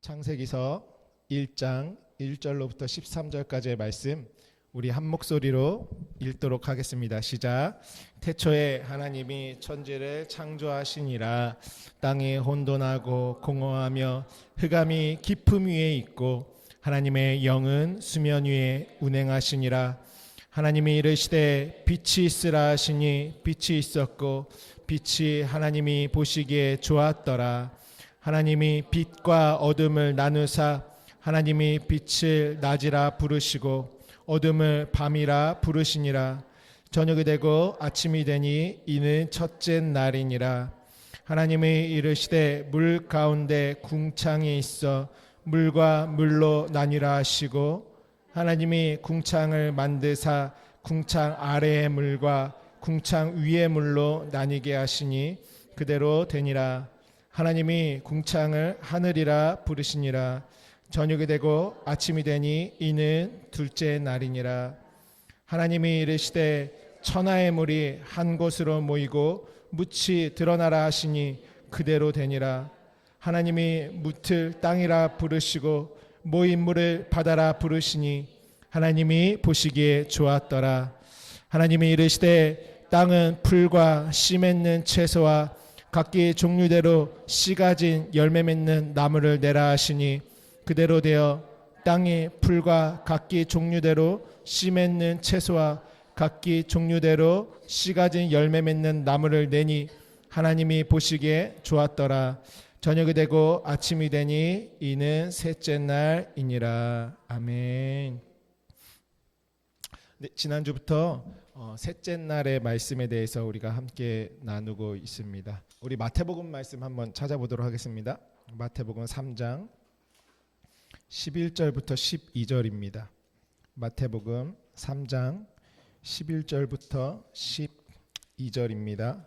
창세기서 1장 1절로부터 13절까지의 말씀 우리 한 목소리로 읽도록 하겠습니다. 시작. 태초에 하나님이 천지를 창조하시니라. 땅이 혼돈하고 공허하며 흑암이 깊음 위에 있고 하나님의 영은 수면 위에 운행하시니라. 하나님이 이르시되 빛이 있으라 하시니 빛이 있었고 빛이 하나님이 보시기에 좋았더라. 하나님이 빛과 어둠을 나누사 하나님이 빛을 낮이라 부르시고 어둠을 밤이라 부르시니라. 저녁이 되고 아침이 되니 이는 첫째 날이니라. 하나님이 이르시되 물 가운데 궁창이 있어 물과 물로 나뉘라 하시고 하나님이 궁창을 만드사 궁창 아래의 물과 궁창 위의 물로 나뉘게 하시니 그대로 되니라. 하나님이 궁창을 하늘이라 부르시니라. 저녁이 되고 아침이 되니 이는 둘째 날이니라. 하나님이 이르시되 천하의 물이 한 곳으로 모이고 묻이 드러나라 하시니 그대로 되니라. 하나님이 묻을 땅이라 부르시고 모인 물을 바다라 부르시니 하나님이 보시기에 좋았더라. 하나님이 이르시되 땅은 풀과 씨 맺는 채소와 각기 종류대로 씨 가진 열매 맺는 나무를 내라 하시니 그대로 되어 땅이 풀과 각기 종류대로 씨 맺는 채소와 각기 종류대로 씨 가진 열매 맺는 나무를 내니 하나님이 보시기에 좋았더라. 저녁이 되고 아침이 되니 이는 셋째 날이니라. 아멘. 네, 지난주부터 셋째 날의 말씀에 대해서 우리가 함께 나누고 있습니다. 우리 마태복음 말씀 한번 찾아보도록 하겠습니다. 마태복음 3장 11절부터 12절입니다. 마태복음 3장 11절부터 12절입니다.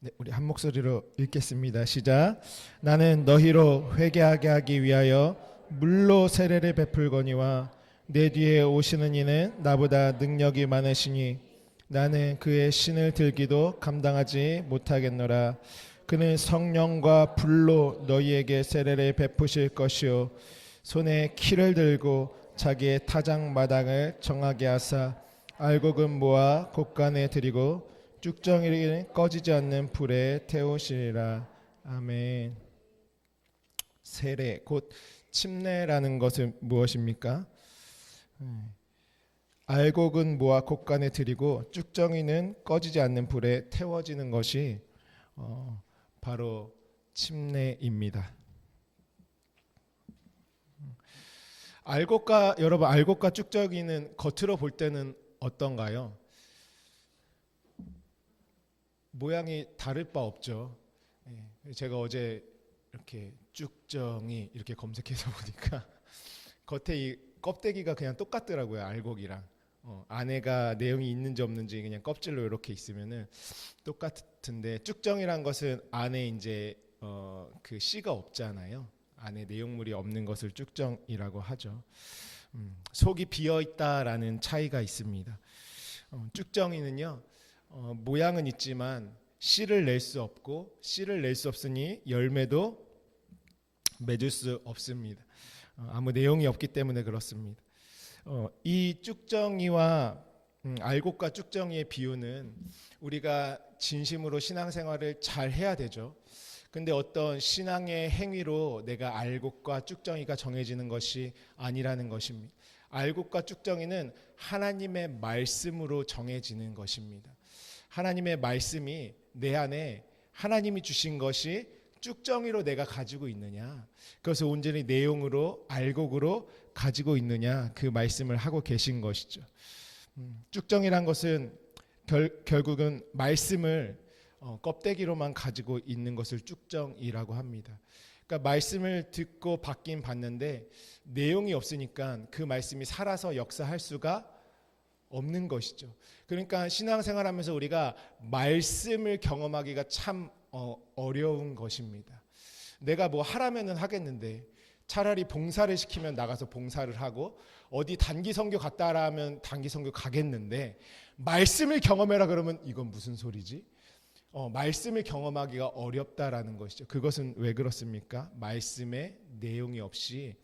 네, 우리 한 목소리로 읽겠습니다. 시작. 나는 너희로 회개하게 하기 위하여 물로 세례를 베풀거니와 내 뒤에 오시는 이는 나보다 능력이 많으시니 나는 그의 신을 들기도 감당하지 못하겠노라. 그는 성령과 불로 너희에게 세례를 베푸실 것이요 손에 키를 들고 자기의 타작마당을 정하게 하사 알곡은 모아 곳간에 들이고 쭉정이는 꺼지지 않는 불에 태우시리라. 아멘. 세례 곧 침례라는 것은 무엇입니까? 알곡은 모아 곳간에 들이고 쭉정이는 꺼지지 않는 불에 태워지는 것이 바로 침례입니다. 여러분 알곡과 쭉정이는 겉으로 볼 때는 어떤가요? 모양이 다를 바 없죠. 제가 어제 이렇게 쭉정이 이렇게 검색해서 보니까 겉에 이 껍데기가 그냥 똑같더라고요. 알곡이랑 안에가 내용이 있는지 없는지 그냥 껍질로 이렇게 있으면은 똑같은데 쭉정이란 것은 안에 이제 그 씨가 없잖아요. 안에 내용물이 없는 것을 쭉정이라고 하죠. 속이 비어 있다라는 차이가 있습니다. 쭉정이는요 모양은 있지만 씨를 낼 수 없고 씨를 낼 수 없으니 열매도 맺을 수 없습니다. 아무 내용이 없기 때문에 그렇습니다. 이 쭉정이와 알곡과 쭉정이의 비유는 우리가 진심으로 신앙생활을 잘 해야 되죠. 근데 어떤 신앙의 행위로 내가 알곡과 쭉정이가 정해지는 것이 아니라는 것입니다. 알곡과 쭉정이는 하나님의 말씀으로 정해지는 것입니다. 하나님의 말씀이 내 안에 하나님이 주신 것이 쭉정이로 내가 가지고 있느냐, 그것을 온전히 내용으로 알곡으로 가지고 있느냐, 그 말씀을 하고 계신 것이죠. 쭉정이란 것은 결국은 말씀을 껍데기로만 가지고 있는 것을 쭉정이라고 합니다. 그러니까 말씀을 듣고 받긴 받는데 내용이 없으니까 그 말씀이 살아서 역사할 수가 없는 것이죠. 그러니까 신앙생활하면서 우리가 말씀을 경험하기가 참 어려운 것입니다. 내가 뭐 하라면은 하겠는데 차라리 봉사를 시키면 나가서 봉사를 하고 어디 단기 선교 갔다 하면 단기 선교 가겠는데 말씀을 경험해라 그러면 이건 무슨 소리지? 말씀을 경험하기가 어렵다라는 것이죠. 그것은 왜 그렇습니까? 말씀에 내용이 없이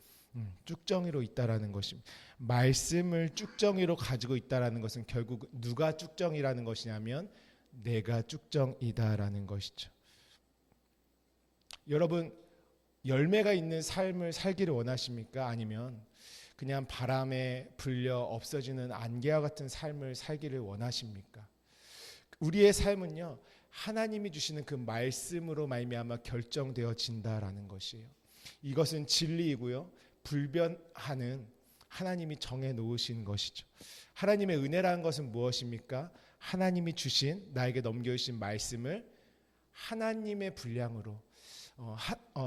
쭉정이로 있다라는 것입니다. 말씀을 쭉정이로 가지고 있다라는 것은 결국 누가 쭉정이라는 것이냐면 내가 쭉정이다라는 것이죠. 여러분, 열매가 있는 삶을 살기를 원하십니까? 아니면 그냥 바람에 불려 없어지는 안개와 같은 삶을 살기를 원하십니까? 우리의 삶은요, 하나님이 주시는 그 말씀으로 말미암아 결정되어진다라는 것이에요. 이것은 진리이고요, 불변하는 하나님이 정해 놓으신 것이죠. 하나님의 은혜라는 것은 무엇입니까? 하나님이 주신, 나에게 넘겨주신 말씀을 하나님의 분량으로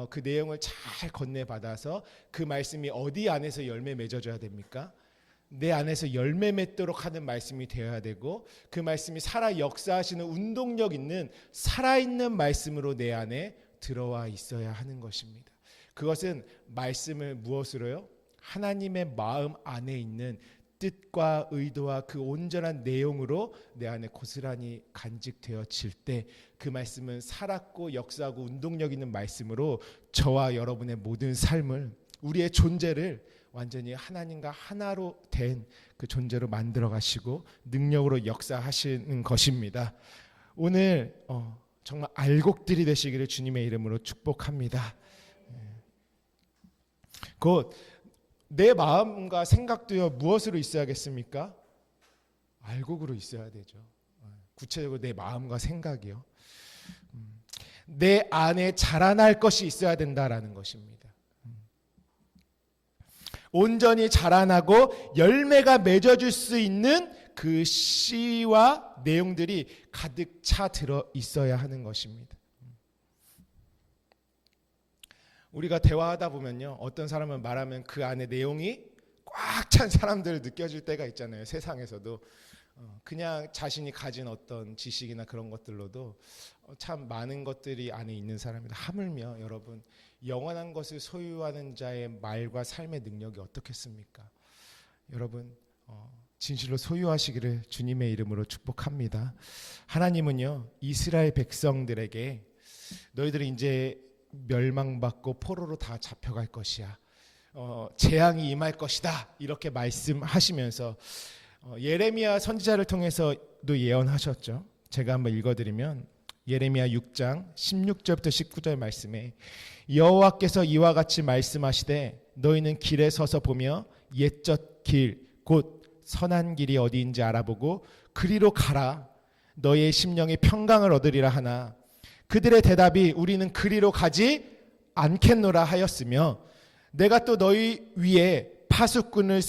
그 내용을 잘 건네받아서 그 말씀이 어디 안에서 열매 맺어줘야 됩니까? 내 안에서 열매 맺도록 하는 말씀이 되어야 되고, 그 말씀이 살아 역사하시는 운동력 있는 살아있는 말씀으로 내 안에 들어와 있어야 하는 것입니다. 그것은 말씀을 무엇으로요? 하나님의 마음 안에 있는 뜻과 의도와 그 온전한 내용으로 내 안에 고스란히 간직되어질 때 그 말씀은 살았고 역사하고 운동력 있는 말씀으로 저와 여러분의 모든 삶을, 우리의 존재를 완전히 하나님과 하나로 된 그 존재로 만들어 가시고 능력으로 역사하시는 것입니다. 오늘 정말 알곡들이 되시기를 주님의 이름으로 축복합니다. 곧 내 마음과 생각도요, 무엇으로 있어야겠습니까? 알곡으로 있어야 되죠. 구체적으로 내 마음과 생각이요, 내 안에 자라날 것이 있어야 된다라는 것입니다. 온전히 자라나고 열매가 맺어줄 수 있는 그 씨와 내용들이 가득 차 들어 있어야 하는 것입니다. 우리가 대화하다 보면요, 어떤 사람은 말하면 그 안에 내용이 꽉 찬 사람들을 느껴질 때가 있잖아요. 세상에서도 그냥 자신이 가진 어떤 지식이나 그런 것들로도 참 많은 것들이 안에 있는 사람이다. 하물며 여러분, 영원한 것을 소유하는 자의 말과 삶의 능력이 어떻겠습니까? 여러분, 진실로 소유하시기를 주님의 이름으로 축복합니다. 하나님은요, 이스라엘 백성들에게 너희들이 이제 멸망받고 포로로 다 잡혀갈 것이야, 재앙이 임할 것이다, 이렇게 말씀하시면서 예레미야 선지자를 통해서도 예언하셨죠. 제가 한번 읽어드리면 예레미야 6장 16절부터 19절 말씀에 여호와께서 이와 같이 말씀하시되 너희는 길에 서서 보며 옛적 길 곧 선한 길이 어디인지 알아보고 그리로 가라. 너희의 심령이 평강을 얻으리라 하나 그들의 대답이 우리는 그리로 가지 않겠노라 하였으며 내가 또 너희 위에 파수꾼을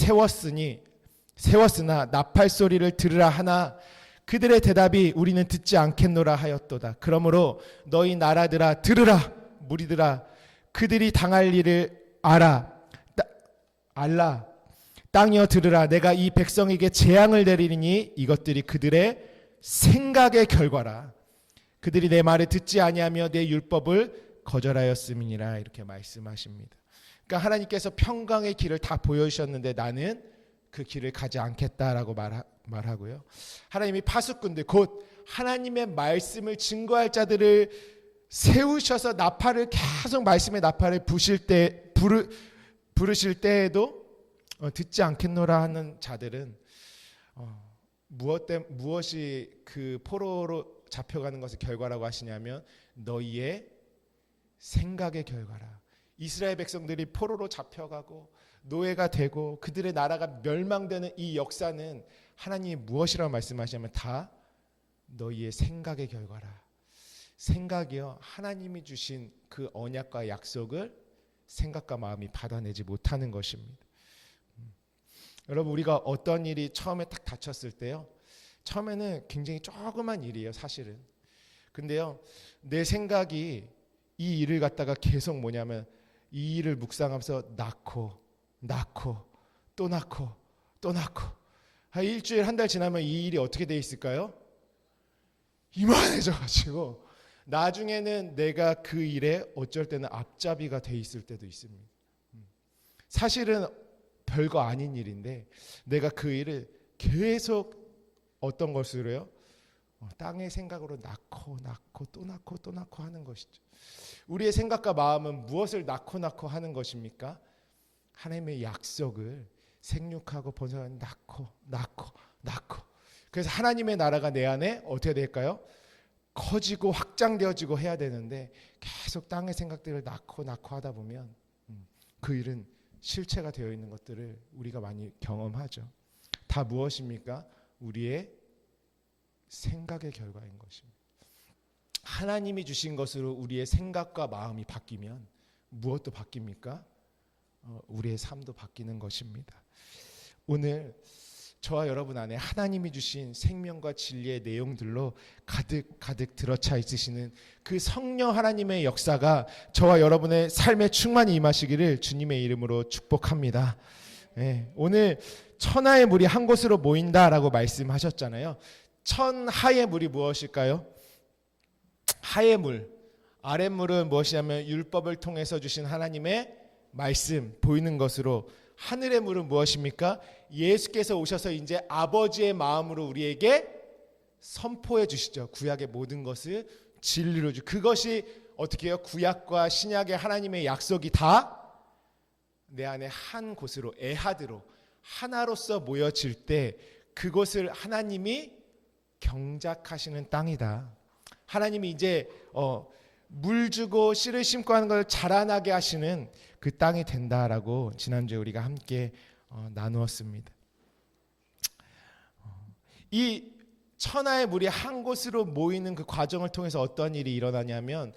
세웠으나 나팔 소리를 들으라 하나 그들의 대답이 우리는 듣지 않겠노라 하였도다. 그러므로 너희 나라들아 들으라. 무리들아 그들이 당할 일을 알라. 땅이여 들으라. 내가 이 백성에게 재앙을 내리니 이것들이 그들의 생각의 결과라. 그들이 내 말을 듣지 아니하며 내 율법을 거절하였음이니라. 이렇게 말씀하십니다. 그러니까 하나님께서 평강의 길을 다 보여주셨는데 나는 그 길을 가지 않겠다라고 말하고요. 하나님이 파수꾼들 곧 하나님의 말씀을 증거할 자들을 세우셔서 나팔을 계속 말씀의 나팔을 부르실 때에도 듣지 않겠노라 하는 자들은 무엇이 그 포로로 잡혀가는 것의 결과라고 하시냐면 너희의 생각의 결과라. 이스라엘 백성들이 포로로 잡혀가고 노예가 되고 그들의 나라가 멸망되는 이 역사는 하나님이 무엇이라고 말씀하시냐면 다 너희의 생각의 결과라. 생각이요, 하나님이 주신 그 언약과 약속을 생각과 마음이 받아내지 못하는 것입니다. 여러분, 우리가 어떤 일이 처음에 딱 닥쳤을 때요, 처음에는 굉장히 조그만 일이에요, 사실은. 근데요, 내 생각이 이 일을 갖다가 계속 뭐냐면 이 일을 묵상하면서 낳고 또 낳고 한 일주일 한 달 지나면 이 일이 어떻게 돼 있을까요? 이만해져 가지고 나중에는 내가 그 일에 어쩔 때는 앞잡이가 돼 있을 때도 있습니다. 사실은 별거 아닌 일인데 내가 그 일을 계속 어떤 것으로요? 땅의 생각으로 낳고 또 낳고 또 낳고 하는 것이죠. 우리의 생각과 마음은 무엇을 낳고 하는 것입니까? 하나님의 약속을 생육하고 번성하는 낳고. 그래서 하나님의 나라가 내 안에 어떻게 될까요? 커지고 확장되어지고 해야 되는데 계속 땅의 생각들을 낳고 하다 보면 그 일은 실체가 되어 있는 것들을 우리가 많이 경험하죠. 다 무엇입니까? 우리의 생각의 결과인 것입니다. 하나님이 주신 것으로 우리의 생각과 마음이 바뀌면 무엇도 바뀝니까? 우리의 삶도 바뀌는 것입니다. 오늘 저와 여러분 안에 하나님이 주신 생명과 진리의 내용들로 가득 들어차 있으시는 그 성령 하나님의 역사가 저와 여러분의 삶에 충만히 임하시기를 주님의 이름으로 축복합니다. 네, 오늘 천하의 물이 한 곳으로 모인다라고 말씀하셨잖아요. 천하의 물이 무엇일까요? 하의 물, 아랫물은 무엇이냐면 율법을 통해서 주신 하나님의 말씀 보이는 것으로, 하늘의 물은 무엇입니까? 예수께서 오셔서 이제 아버지의 마음으로 우리에게 선포해 주시죠. 구약의 모든 것을 진리로 그것이 어떻게 해요? 구약과 신약의 하나님의 약속이 다 내 안에 한 곳으로 에하드로 하나로서 모여질 때 그곳을 하나님이 경작하시는 땅이다. 하나님이 이제 물 주고 씨를 심고 하는 걸 자라나게 하시는 그 땅이 된다라고 지난주에 우리가 함께 나누었습니다. 이 천하의 물이 한 곳으로 모이는 그 과정을 통해서 어떤 일이 일어나냐면,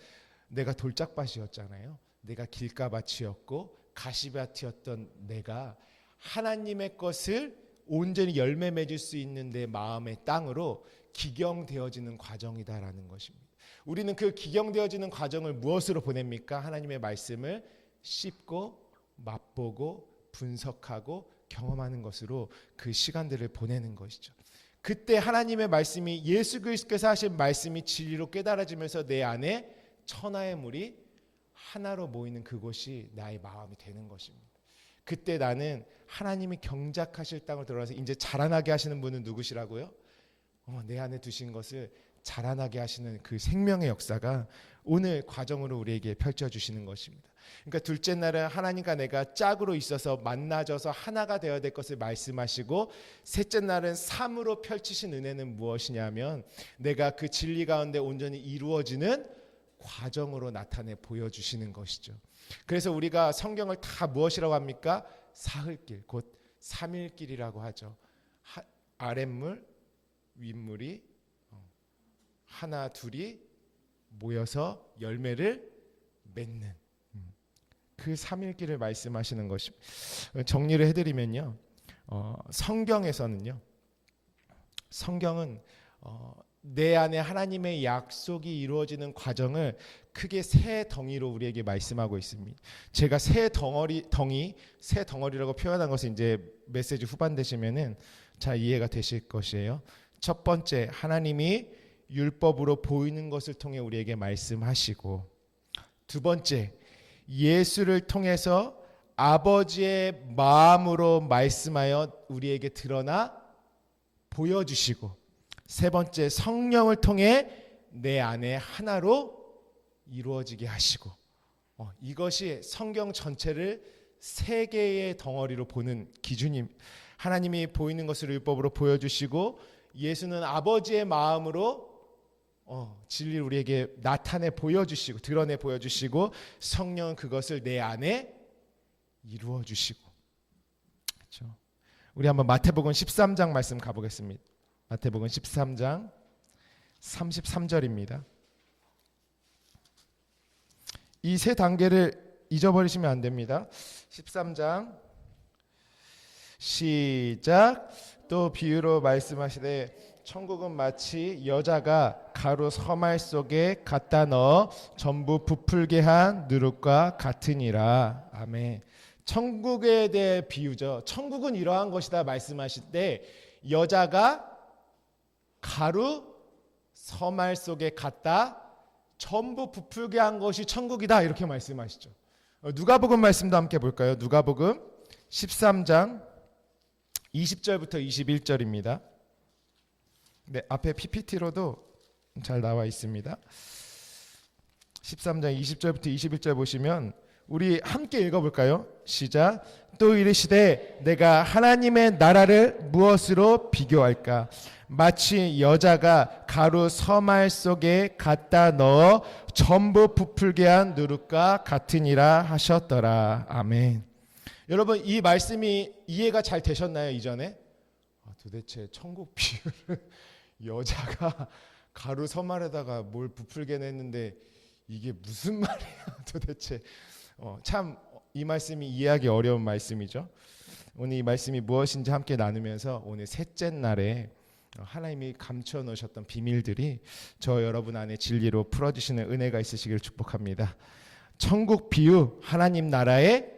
내가 돌짝밭이었잖아요. 내가 길가밭이었고 가시밭이었던 내가 하나님의 것을 온전히 열매 맺을 수 있는 내 마음의 땅으로 기경되어지는 과정이다라는 것입니다. 우리는 그 기경되어지는 과정을 무엇으로 보냅니까? 하나님의 말씀을 씹고 맛보고 분석하고 경험하는 것으로 그 시간들을 보내는 것이죠. 그때 하나님의 말씀이, 예수 그리스도께서 하신 말씀이 진리로 깨달아지면서 내 안에 천하의 물이 하나로 모이는 그곳이 나의 마음이 되는 것입니다. 그때 나는 하나님이 경작하실 땅을 들어가서 이제 자라나게 하시는 분은 누구시라고요? 내 안에 두신 것을 자라나게 하시는 그 생명의 역사가 오늘 과정으로 우리에게 펼쳐주시는 것입니다. 그러니까 둘째 날은 하나님과 내가 짝으로 있어서 만나져서 하나가 되어야 될 것을 말씀하시고, 셋째 날은 삶으로 펼치신 은혜는 무엇이냐면 내가 그 진리 가운데 온전히 이루어지는 과정으로 나타내 보여주시는 것이죠. 그래서 우리가 성경을 다 무엇이라고 합니까? 사흘길, 곧 삼일길이라고 하죠. 아랫물, 윗물이 하나 둘이 모여서 열매를 맺는 그 삼일길을 말씀하시는 것입니다. 정리를 해드리면요, 성경에서는요, 성경은 내 안에 하나님의 약속이 이루어지는 과정을 크게 세 덩이로 우리에게 말씀하고 있습니다. 제가 세 덩어리라고 표현한 것을 이제 메시지 후반 되시면은 잘 이해가 되실 것이에요. 첫 번째, 하나님이 율법으로 보이는 것을 통해 우리에게 말씀하시고, 두 번째, 예수를 통해서 아버지의 마음으로 말씀하여 우리에게 드러나 보여주시고, 세 번째, 성령을 통해 내 안에 하나로 이루어지게 하시고, 이것이 성경 전체를 세 개의 덩어리로 보는 기준임. 하나님이 보이는 것을 율법으로 보여주시고, 예수는 아버지의 마음으로 진리를 우리에게 나타내 보여주시고 드러내 보여주시고, 성령은 그것을 내 안에 이루어주시고. 그렇죠? 우리 한번 마태복음 13장 말씀 가보겠습니다. 마태복음 13장 33절입니다. 이 세 단계를 잊어버리시면 안 됩니다. 13장 시작. 또 비유로 말씀하시되 천국은 마치 여자가 가루 서말 속에 갖다 넣어 전부 부풀게 한 누룩과 같으니라. 아멘. 천국에 대해 비유죠. 천국은 이러한 것이다 말씀하실 때, 여자가 가루 서말 속에 갖다 전부 부풀게 한 것이 천국이다, 이렇게 말씀하시죠. 누가복음 말씀도 함께 볼까요? 누가복음 13장 20절부터 21절입니다. 네, 앞에 PPT로도 잘 나와 있습니다. 13장 20절부터 21절 보시면 우리 함께 읽어볼까요? 시작. 또 이르시되 내가 하나님의 나라를 무엇으로 비교할까? 마치 여자가 가루 서말 속에 갖다 넣어 전부 부풀게 한 누룩과 같으니라 하셨더라. 아멘. 여러분, 이 말씀이 이해가 잘 되셨나요? 이전에? 도대체 천국 비유를 여자가 가루 서말에다가 뭘 부풀게 냈는데 이게 무슨 말이야 도대체. 참 이 말씀이 이해하기 어려운 말씀이죠. 오늘 이 말씀이 무엇인지 함께 나누면서 오늘 셋째 날에 하나님이 감춰 놓으셨던 비밀들이 저 여러분 안에 진리로 풀어주시는 은혜가 있으시기를 축복합니다. 천국 비유, 하나님 나라의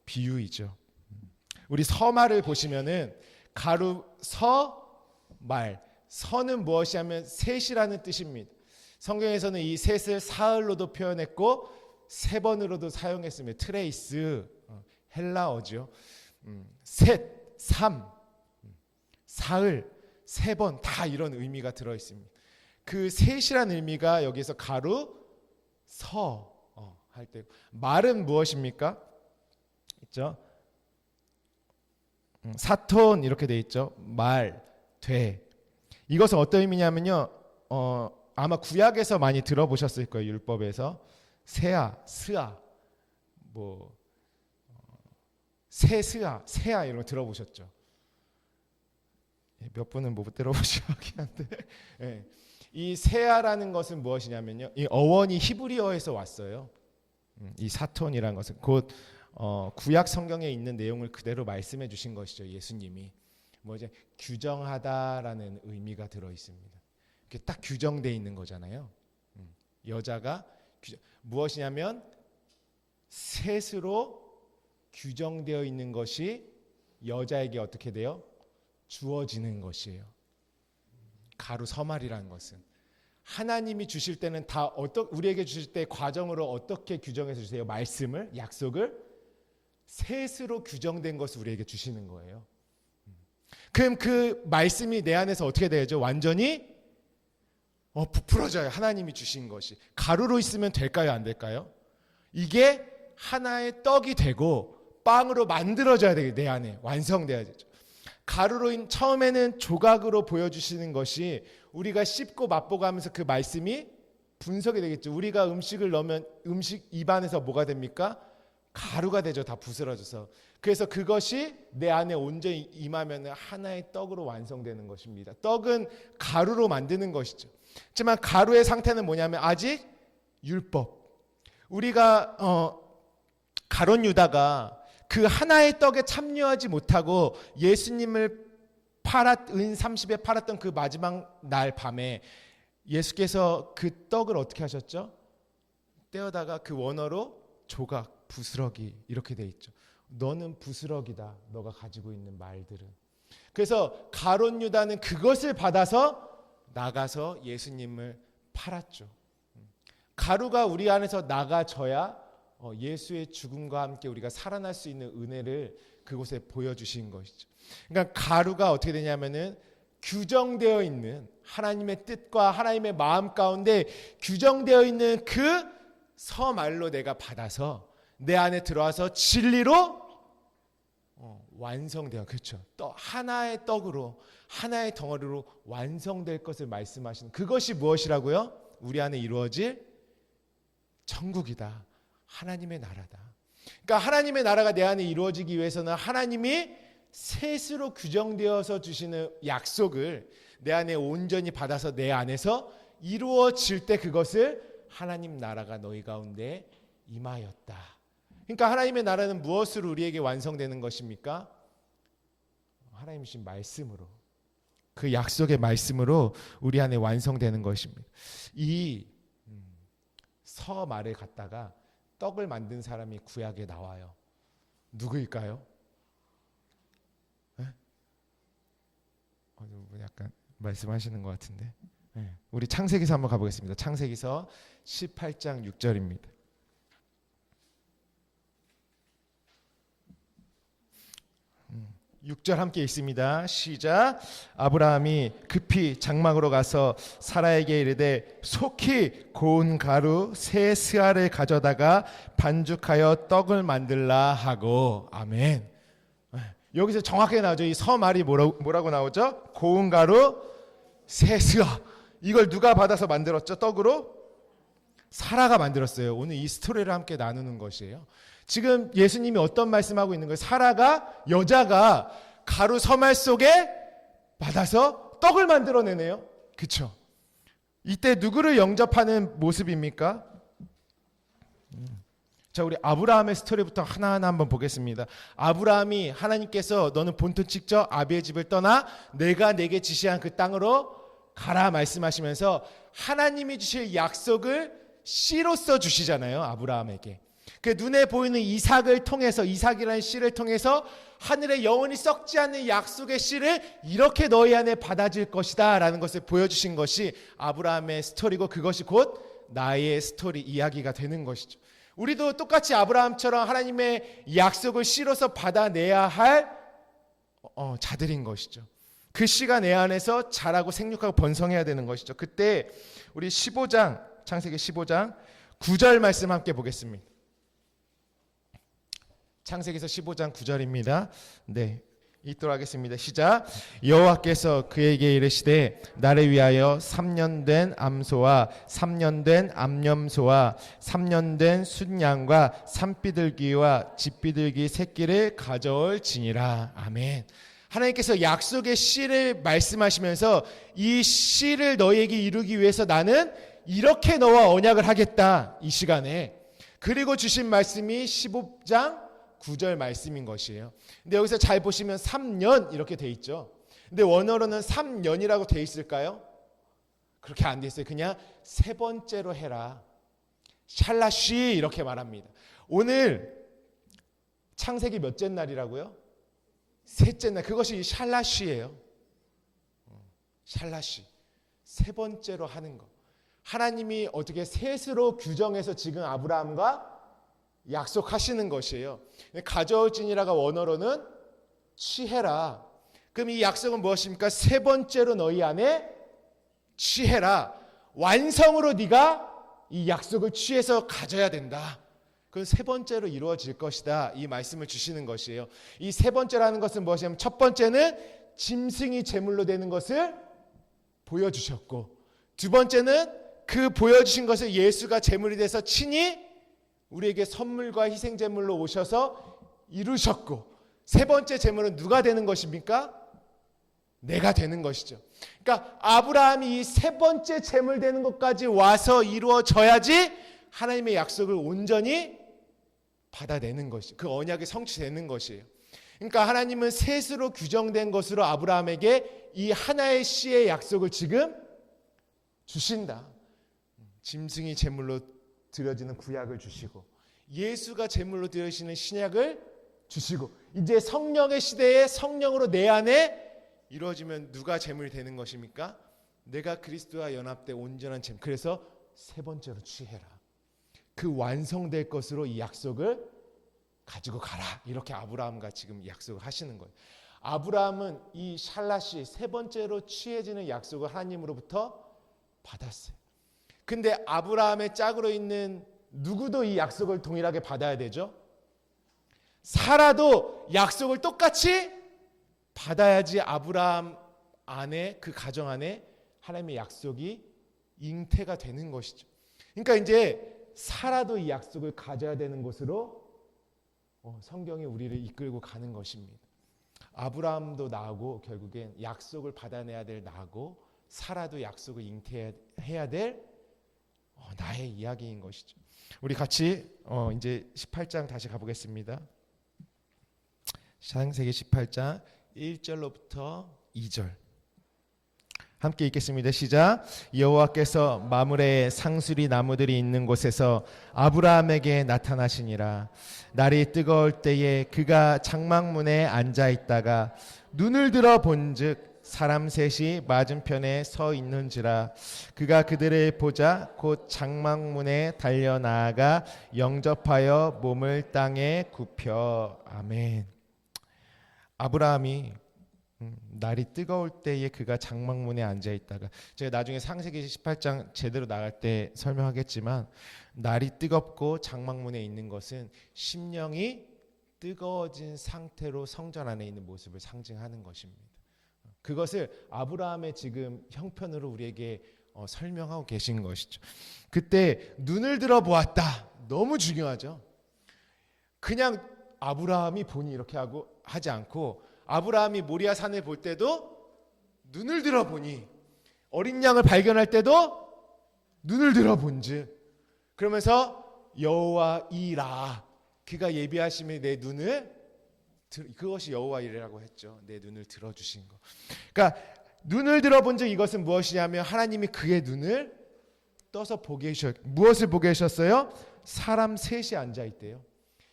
비유이죠. 우리 서말을 보시면은 가루 서말, 서는 무엇이 하면 셋이라는 뜻입니다. 성경에서는 이 셋을 사흘로도 표현했고 세 번으로도 사용했습니다. 트레이스, 헬라어죠. 셋, 삼, 사흘, 세 번 다 이런 의미가 들어 있습니다. 그 셋이라는 의미가 여기서 가루 서 할 때, 말은 무엇입니까? 있죠. 사톤 이렇게 돼 있죠. 말, 돼. 이것은 어떤 의미냐면요. 아마 구약에서 많이 들어보셨을 거예요. 율법에서 세아, 스아, 뭐 세스아, 세아 이런 거 들어보셨죠? 몇 분은 못 들어보시긴 한데, 네. 이 세아라는 것은 무엇이냐면요. 이 어원이 히브리어에서 왔어요. 이 사톤이라는 것은 곧 구약 성경에 있는 내용을 그대로 말씀해 주신 것이죠. 예수님이 뭐죠? 규정하다라는 의미가 들어 있습니다. 이렇게 딱 규정돼 있는 거잖아요. 여자가 무엇이냐면 셋으로 규정되어 있는 것이 여자에게 어떻게 돼요? 주어지는 것이에요. 가루 서말이라는 것은 하나님이 주실 때는 다 우리에게 주실 때 과정으로 어떻게 규정해서 주세요? 말씀을, 약속을 셋으로 규정된 것을 우리에게 주시는 거예요. 그럼 그 말씀이 내 안에서 어떻게 되죠? 완전히 부풀어져요. 하나님이 주신 것이 가루로 있으면 될까요? 안 될까요? 이게 하나의 떡이 되고 빵으로 만들어져야 되게 내 안에 완성돼야 되죠. 가루로 처음에는 조각으로 보여주시는 것이 우리가 씹고 맛보고 하면서 그 말씀이 분석이 되겠죠. 우리가 음식을 넣으면 음식 입안에서 뭐가 됩니까? 가루가 되죠. 다 부스러져서. 그래서 그것이 내 안에 온전히 임하면 하나의 떡으로 완성되는 것입니다. 떡은 가루로 만드는 것이죠. 하지만 가루의 상태는 뭐냐면 아직 율법. 우리가 가룟 유다가 그 하나의 떡에 참여하지 못하고 예수님을 은 30에 팔았던 그 마지막 날 밤에 예수께서 그 떡을 어떻게 하셨죠? 떼어다가 그 원어로 조각, 부스러기 이렇게 돼 있죠. 너는 부스러기다. 너가 가지고 있는 말들은. 그래서 가룟 유다는 그것을 받아서 나가서 예수님을 팔았죠. 가루가 우리 안에서 나가져야 예수의 죽음과 함께 우리가 살아날 수 있는 은혜를 그곳에 보여주신 것이죠. 그러니까 가루가 어떻게 되냐면은 규정되어 있는 하나님의 뜻과 하나님의 마음 가운데 규정되어 있는 그 서말로 내가 받아서 내 안에 들어와서 진리로 완성되어, 그렇죠. 하나의 떡으로 하나의 덩어리로 완성될 것을 말씀하시는 그것이 무엇이라고요? 우리 안에 이루어질 천국이다. 하나님의 나라다. 그러니까 하나님의 나라가 내 안에 이루어지기 위해서는 하나님이 셋으로 규정되어서 주시는 약속을 내 안에 온전히 받아서 내 안에서 이루어질 때 그것을 하나님 나라가 너희 가운데 임하였다. 그러니까 하나님의 나라는 무엇으로 우리에게 완성되는 것입니까? 하나님 주신 말씀으로, 그 약속의 말씀으로 우리 안에 완성되는 것입니다. 이 서말을 갖다가 떡을 만든 사람이 구약에 나와요. 누구일까요? 네? 약간 말씀하시는 것 같은데. 네. 우리 창세기서 한번 가보겠습니다. 창세기서 18장 6절입니다. 6절 함께 있습니다. 시작. 아브라함이 급히 장막으로 가서 사라에게 이르되 속히 고운 가루 세 스아를 가져다가 반죽하여 떡을 만들라 하고. 아멘. 여기서 정확하게 나오죠. 이 서말이 뭐라고 나오죠? 고운 가루 세 스아. 이걸 누가 받아서 만들었죠? 떡으로? 사라가 만들었어요. 오늘 이 스토리를 함께 나누는 것이에요. 지금 예수님이 어떤 말씀하고 있는 거예요? 사라가, 여자가 가루 서말 속에 받아서 떡을 만들어내네요. 그렇죠? 이때 누구를 영접하는 모습입니까? 자, 우리 아브라함의 스토리부터 하나하나 한번 보겠습니다. 아브라함이 하나님께서 너는 본토 직접 아비의 집을 떠나 내가 내게 지시한 그 땅으로 가라 말씀하시면서 하나님이 주실 약속을 씨로써 주시잖아요. 아브라함에게. 그 눈에 보이는 이삭을 통해서, 이삭이라는 씨를 통해서 하늘에 영원히 썩지 않는 약속의 씨를 이렇게 너희 안에 받아질 것이다 라는 것을 보여주신 것이 아브라함의 스토리고, 그것이 곧 나의 스토리 이야기가 되는 것이죠. 우리도 똑같이 아브라함처럼 하나님의 약속을 씨로서 받아내야 할 자들인 것이죠. 그 씨가 내 안에서 자라고 생육하고 번성해야 되는 것이죠. 그때 우리 15장, 창세기 15장 9절 말씀 함께 보겠습니다. 창세기서 15장 9절입니다. 네, 읽도록 하겠습니다. 시작. 여호와께서 그에게 이르시되 나를 위하여 3년 된 암소와 3년 된 암염소와 3년 된 순양과 산비둘기와 집비둘기 새끼를 가져올지니라. 아멘. 하나님께서 약속의 씨를 말씀하시면서 이 씨를 너희에게 이루기 위해서 나는 이렇게 너와 언약을 하겠다, 이 시간에. 그리고 주신 말씀이 15장 9절 말씀인 것이에요. 근데 여기서 잘 보시면 3년 이렇게 돼 있죠. 근데 원어로는 3년이라고 돼 있을까요? 그렇게 안 돼 있어요. 그냥 세 번째로 해라. 샬라쉬 이렇게 말합니다. 오늘 창세기 몇째 날이라고요? 셋째 날. 그것이 샬라쉬예요. 샬라쉬. 세 번째로 하는 것. 하나님이 어떻게 셋으로 규정해서 지금 아브라함과 약속하시는 것이에요. 가져올지니라가 원어로는 취해라. 그럼 이 약속은 무엇입니까? 세 번째로 너희 안에 취해라. 완성으로 네가 이 약속을 취해서 가져야 된다. 그 세 번째로 이루어질 것이다. 이 말씀을 주시는 것이에요. 이 세 번째라는 것은 무엇이냐면, 첫 번째는 짐승이 제물로 되는 것을 보여주셨고, 두 번째는 그 보여주신 것을 예수가 제물이 돼서 친히 우리에게 선물과 희생제물로 오셔서 이루셨고, 세 번째 제물은 누가 되는 것입니까? 내가 되는 것이죠. 그러니까 아브라함이 이 세 번째 제물 되는 것까지 와서 이루어져야지 하나님의 약속을 온전히 받아내는 것이, 그 언약이 성취되는 것이에요. 그러니까 하나님은 셋으로 규정된 것으로 아브라함에게 이 하나의 씨의 약속을 지금 주신다. 짐승이 제물로 드려지는 구약을 주시고, 예수가 제물로 드려지는 신약을 주시고, 이제 성령의 시대에 성령으로 내 안에 이루어지면 누가 제물이 되는 것입니까? 내가 그리스도와 연합돼 온전한 제물. 그래서 세 번째로 취해라. 그 완성될 것으로 이 약속을 가지고 가라. 이렇게 아브라함과 지금 약속을 하시는 거예요. 아브라함은 이 샬라시, 세 번째로 취해지는 약속을 하나님으로부터 받았어요. 근데 아브라함의 짝으로 있는 누구도 이 약속을 동일하게 받아야 되죠. 사라도 약속을 똑같이 받아야지 아브라함 안에, 그 가정 안에 하나님의 약속이 잉태가 되는 것이죠. 그러니까 이제 사라도 이 약속을 가져야 되는 곳으로 성경이 우리를 이끌고 가는 것입니다. 아브라함도 나고 결국엔 약속을 받아내야 될 나고, 사라도 약속을 잉태해야 될 나의 이야기인 것이죠. 우리 같이 이제 18장 다시 가보겠습니다. 창세기 18장 1절로부터 2절 함께 읽겠습니다. 시작. 여호와께서 마므레의 상수리 나무들이 있는 곳에서 아브라함에게 나타나시니라. 날이 뜨거울 때에 그가 장막문에 앉아 있다가 눈을 들어 본즉 사람 셋이 맞은편에 서 있는지라. 그가 그들을 보자 곧 장막문에 달려 나아가 영접하여 몸을 땅에 굽혀. 아멘. 아브라함이 날이 뜨거울 때에 그가 장막문에 앉아 있다가, 제가 나중에 창세기 18장 제대로 나갈 때 설명하겠지만, 날이 뜨겁고 장막문에 있는 것은 심령이 뜨거워진 상태로 성전 안에 있는 모습을 상징하는 것입니다. 그것을 아브라함의 지금 형편으로 우리에게 설명하고 계신 것이죠. 그때 눈을 들어 보았다. 너무 중요하죠. 그냥 아브라함이 보니 이렇게 하지 않고, 아브라함이 모리아 산을 볼 때도 눈을 들어 보니, 어린 양을 발견할 때도 눈을 들어 본즉, 그러면서 여호와 이라, 그가 예비하심에 내 눈을 그것이 여호와 이라고 했죠. 내 눈을 들어주신 거. 그러니까 눈을 들어본즉 이것은 무엇이냐면, 하나님이 그의 눈을 떠서 무엇을 보게 하셨어요? 사람 셋이 앉아 있대요.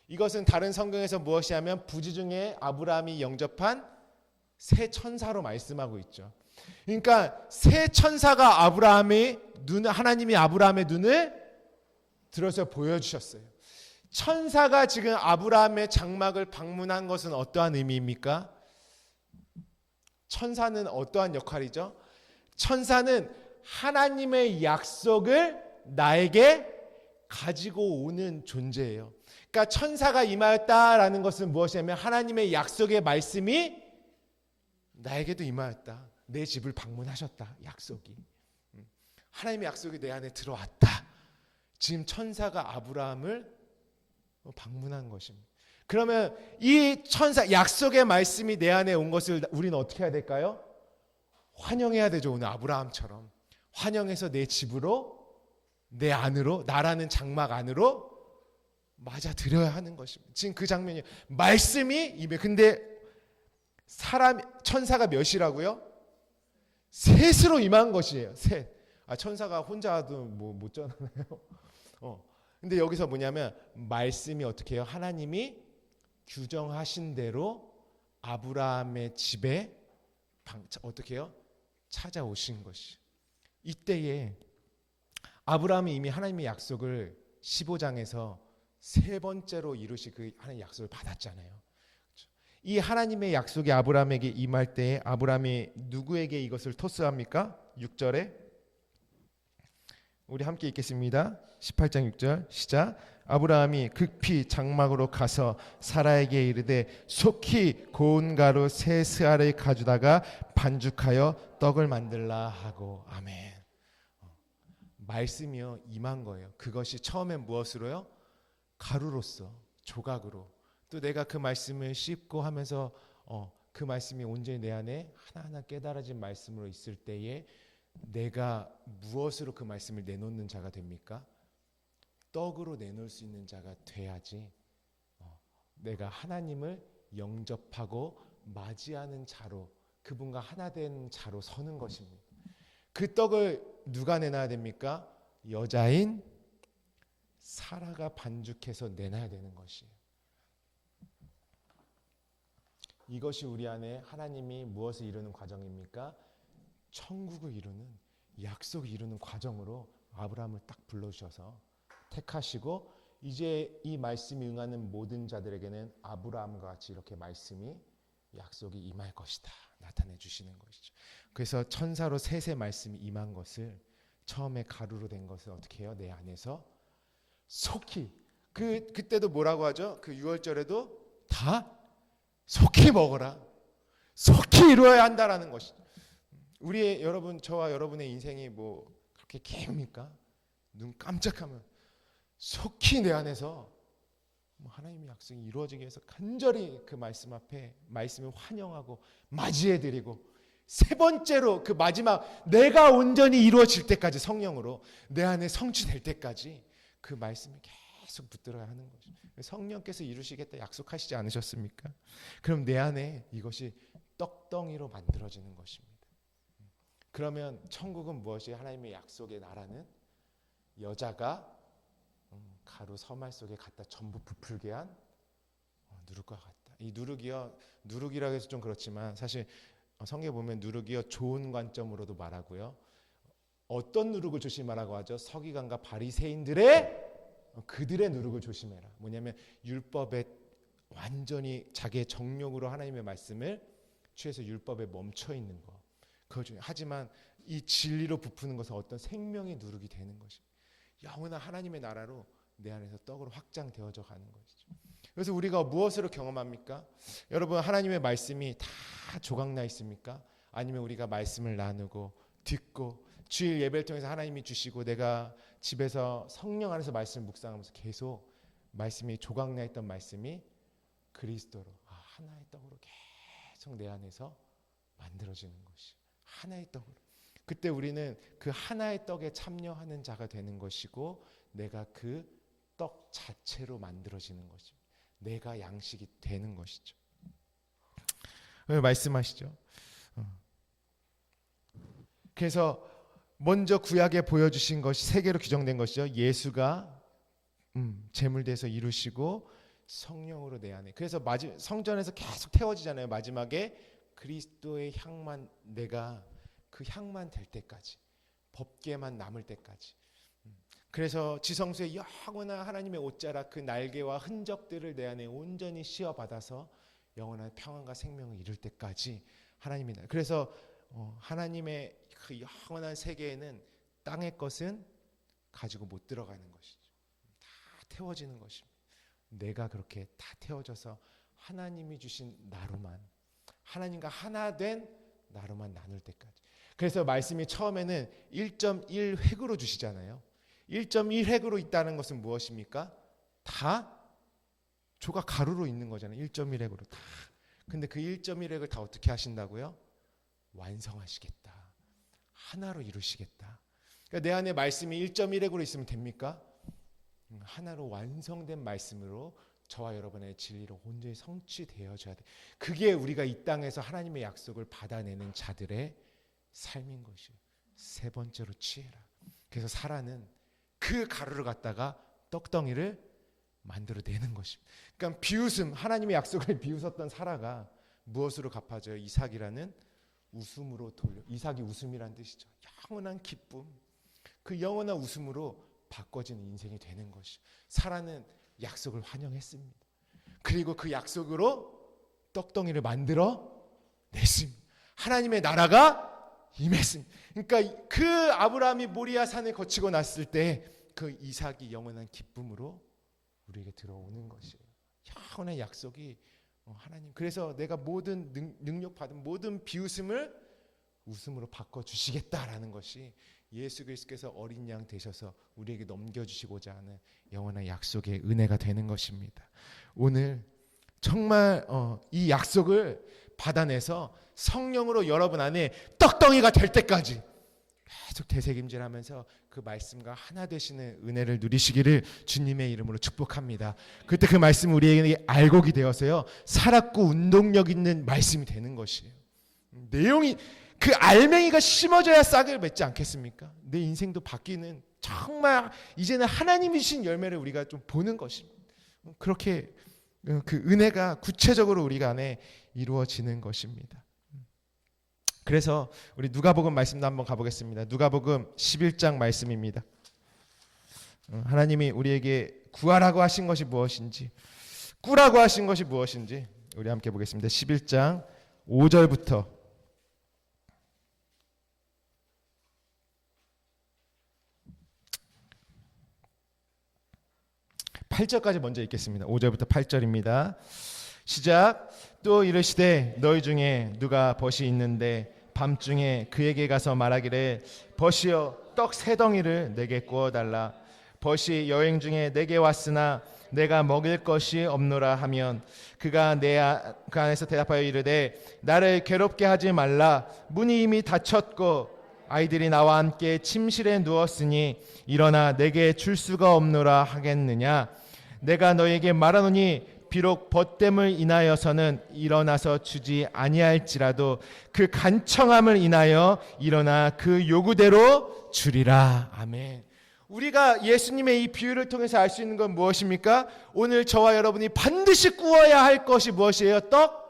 이것은 다른 성경에서 무엇이냐면 부지중에 아브라함이 영접한 세 천사로 말씀하고 있죠. 그러니까 세 천사가 하나님이 아브라함의 눈을 들어서 보여주셨어요. 천사가 지금 아브라함의 장막을 방문한 것은 어떠한 의미입니까? 천사는 어떠한 역할이죠? 천사는 하나님의 약속을 나에게 가지고 오는 존재예요. 그러니까 천사가 임하였다라는 것은 무엇이냐면, 하나님의 약속의 말씀이 나에게도 임하였다. 내 집을 방문하셨다. 약속이. 하나님의 약속이 내 안에 들어왔다. 지금 천사가 아브라함을 방문한 것입니다. 그러면 이 천사 약속의 말씀이 내 안에 온 것을 우리는 어떻게 해야 될까요? 환영해야 되죠. 오늘 아브라함처럼 환영해서 내 집으로, 내 안으로, 나라는 장막 안으로 맞아들여야 하는 것입니다. 지금 그 장면이 말씀이 입에, 근데 천사가 몇이라고요? 셋으로 임한 것이에요. 셋. 천사가 혼자도 못 전하나요? 근데 여기서 뭐냐면, 말씀이 어떻게 해요? 하나님이 규정하신 대로 아브라함의 집에 어떻게 해요? 찾아오신 것이. 이때에 아브라함이 이미 하나님의 약속을 15장에서 세 번째로 이루시 그 하나님의 약속을 받았잖아요. 이 하나님의 약속이 아브라함에게 임할 때에 아브라함이 누구에게 이것을 토스합니까? 6절에 우리 함께 읽겠습니다. 18장 6절 시작. 아브라함이 급히 장막으로 가서 사라에게 이르되 속히 고운 가루 세 스아를 가져다가 반죽하여 떡을 만들라 하고. 아멘. 말씀이요 임한 거예요. 그것이 처음엔 무엇으로요? 가루로서, 조각으로. 또 내가 그 말씀을 씹고 하면서 그 말씀이 온전히 내 안에 하나하나 깨달아진 말씀으로 있을 때에 내가 무엇으로 그 말씀을 내놓는 자가 됩니까? 떡으로 내놓을 수 있는 자가 돼야지 내가 하나님을 영접하고 맞이하는 자로, 그분과 하나 된 자로 서는 것입니다. 그 떡을 누가 내놔야 됩니까? 여자인 사라가 반죽해서 내놔야 되는 것이에요. 이것이 우리 안에 하나님이 무엇을 이루는 과정입니까? 천국을 이루는, 약속을 이루는 과정으로 아브라함을 딱 불러주셔서 택하시고, 이제 이 말씀이 응하는 모든 자들에게는 아브라함과 같이 이렇게 말씀이, 약속이 임할 것이다 나타내 주시는 것이죠. 그래서 천사로 셋의 말씀이 임한 것을, 처음에 가루로 된 것을 어떻게 해요? 내 안에서 속히, 그때도 뭐라고 하죠? 그 6월절에도 다 속히 먹어라, 속히 이루어야 한다라는 것이죠. 여러분, 저와 여러분의 인생이 뭐 그렇게 깁니까? 눈 깜짝하면 속히 내 안에서 하나님의 약속이 이루어지기 위해서 간절히 그 말씀 앞에 말씀을 환영하고 맞이해드리고, 세 번째로 그 마지막 내가 온전히 이루어질 때까지, 성령으로 내 안에 성취될 때까지 그 말씀을 계속 붙들어야 하는 거죠. 성령께서 이루시겠다 약속하시지 않으셨습니까? 그럼 내 안에 이것이 떡덩이로 만들어지는 것입니다. 그러면 천국은 무엇이? 하나님의 약속의 나라는 여자가 가루 서말 속에 갖다 전부 부풀게 한 누룩과 같다. 이 누룩이요, 누룩이라고 해서 좀 그렇지만 사실 성경에 보면 누룩이요 좋은 관점으로도 말하고요. 어떤 누룩을 조심하라고 하죠? 서기관과 바리새인들의 그들의 누룩을 조심해라. 뭐냐면 율법의 완전히 자기의 정욕으로 하나님의 말씀을 취해서 율법에 멈춰 있는 거. 그거 중에 하지만 이 진리로 부푸는 것은 어떤 생명의 누룩이 되는 것입니다. 영원한 하나님의 나라로 내 안에서 떡으로 확장되어져 가는 것이죠. 그래서 우리가 무엇으로 경험합니까? 여러분, 하나님의 말씀이 다 조각나 있습니까? 아니면 우리가 말씀을 나누고 듣고 주일 예배를 통해서 하나님이 주시고 내가 집에서 성령 안에서 말씀을 묵상하면서 계속 말씀이 조각나 있던 말씀이 그리스도로 하나의 떡으로 계속 내 안에서 만들어지는 것이 하나의 떡으로. 그때 우리는 그 하나의 떡에 참여하는 자가 되는 것이고 내가 그 떡 자체로 만들어지는 것입니다. 내가 양식이 되는 것이죠. 말씀하시죠. 그래서 먼저 구약에 보여주신 것이 세계로 규정된 것이죠. 예수가 제물대에서 이루시고 성령으로 내 안에. 그래서 성전에서 계속 태워지잖아요. 마지막에 그리스도의 향만, 내가 그 향만 될 때까지, 법궤만 남을 때까지. 그래서 지성소의 영원한 하나님의 옷자락 그 날개와 흔적들을 내 안에 온전히 씌워받아서 영원한 평안과 생명을 이룰 때까지 하나님이. 그래서 하나님의 그 영원한 세계에는 땅의 것은 가지고 못 들어가는 것이죠. 다 태워지는 것입니다. 내가 그렇게 다 태워져서 하나님이 주신 나로만, 하나님과 하나 된 나로만 나눌 때까지. 그래서 말씀이 처음에는 1.1획으로 주시잖아요. 1.1획으로 있다는 것은 무엇입니까? 다 조각 가루로 있는 거잖아요. 1.1획으로 다. 근데 그 1.1획을 다 어떻게 하신다고요? 완성하시겠다. 하나로 이루시겠다. 그러니까 내 안에 말씀이 1.1획으로 있으면 됩니까? 하나로 완성된 말씀으로 저와 여러분의 진리로 온전히 성취되어져야 돼. 그게 우리가 이 땅에서 하나님의 약속을 받아내는 자들의 삶인 것이에요. 세 번째로 취해라. 그래서 사라는 그 가루를 갖다가 떡덩이를 만들어내는 것입니다. 그러니까 비웃음, 하나님의 약속을 비웃었던 사라가 무엇으로 갚아져요? 이삭이라는 웃음으로 돌려. 이삭이 웃음이란 뜻이죠. 영원한 기쁨. 그 영원한 웃음으로 바꿔지는 인생이 되는 것이죠. 사라는 약속을 환영했습니다. 그리고 그 약속으로 떡덩이를 만들어 냈습니다. 하나님의 나라가 임했습니다. 그러니까 그 아브라함이 모리아 산을 거치고 났을 때 그 이삭이 영원한 기쁨으로 우리에게 들어오는 것이에요. 영원한 약속이 하나님. 그래서 내가 모든 능력 받은 모든 비웃음을 웃음으로 바꿔주시겠다라는 것이 예수 그리스도께서 어린 양 되셔서 우리에게 넘겨주시고자 하는 영원한 약속의 은혜가 되는 것입니다. 오늘 정말 이 약속을 받아내서 성령으로 여러분 안에 떡덩이가 될 때까지 계속 되새김질하면서 그 말씀과 하나 되시는 은혜를 누리시기를 주님의 이름으로 축복합니다. 그때 그 말씀 우리에게 알곡이 되어서요 살았고 운동력 있는 말씀이 되는 것이에요. 내용이 그 알맹이가 심어져야 싹을 맺지 않겠습니까? 내 인생도 바뀌는 정말 이제는 하나님이 주신 열매를 우리가 좀 보는 것입니다. 그렇게 그 은혜가 구체적으로 우리가 안에 이루어지는 것입니다. 그래서 우리 누가복음 말씀도 한번 가보겠습니다. 누가복음 11장 말씀입니다. 하나님이 우리에게 구하라고 하신 것이 무엇인지, 꾸라고 하신 것이 무엇인지 우리 함께 보겠습니다. 11장 5절부터 8절까지 먼저 읽겠습니다. 5절부터 8절입니다. 시작. 또 이르시되 너희 중에 누가 벗이 있는데 밤중에 그에게 가서 말하기를 벗이여 떡 세 덩이를 내게 구워달라. 벗이 여행 중에 내게 왔으나 내가 먹일 것이 없노라 하면 그가 그 안에서 대답하여 이르되 나를 괴롭게 하지 말라. 문이 이미 닫혔고 아이들이 나와 함께 침실에 누웠으니 일어나 내게 줄 수가 없노라 하겠느냐. 내가 너에게 말하노니 비록 벗됨을 인하여서는 일어나서 주지 아니할지라도 그 간청함을 인하여 일어나 그 요구대로 주리라. 아멘. 우리가 예수님의 이 비유를 통해서 알 수 있는 건 무엇입니까? 오늘 저와 여러분이 반드시 구워야 할 것이 무엇이에요? 떡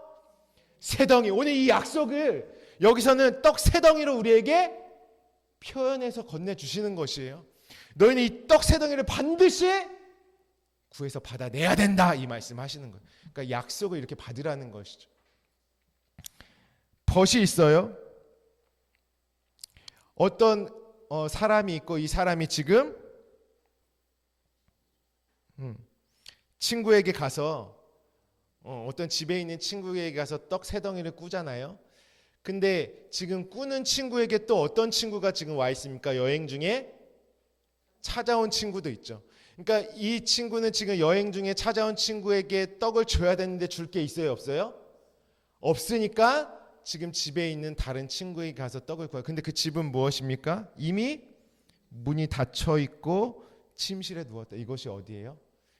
세 덩이. 오늘 이 약속을 여기서는 떡 세 덩이로 우리에게 표현해서 건네주시는 것이에요. 너희는 이 떡 세 덩이를 반드시 구해서 받아내야 된다, 이 말씀하시는 거예요. 그러니까 약속을 이렇게 받으라는 것이죠. 벗이 있어요. 어떤 사람이 있고, 이 사람이 지금 친구에게 가서 어떤 집에 있는 친구에게 가서 떡 세 덩이를 꾸잖아요. 근데 지금 꾸는 친구에게 또 어떤 친구가 지금 와 있습니까? 여행 중에 찾아온 친구도 있죠. 그러니까 이 친구는 지금 여행 중에 찾아온 친구에게 떡을 줘야 되는데 줄 게 있어요, 없어요? 없으니까 지금 집에 있는 다른 친구에게 가서 떡을 구해요. 근데 그 집은 무엇입니까? 이미 문이 닫혀 있고 침실에 누웠다. 이것이 어디예요?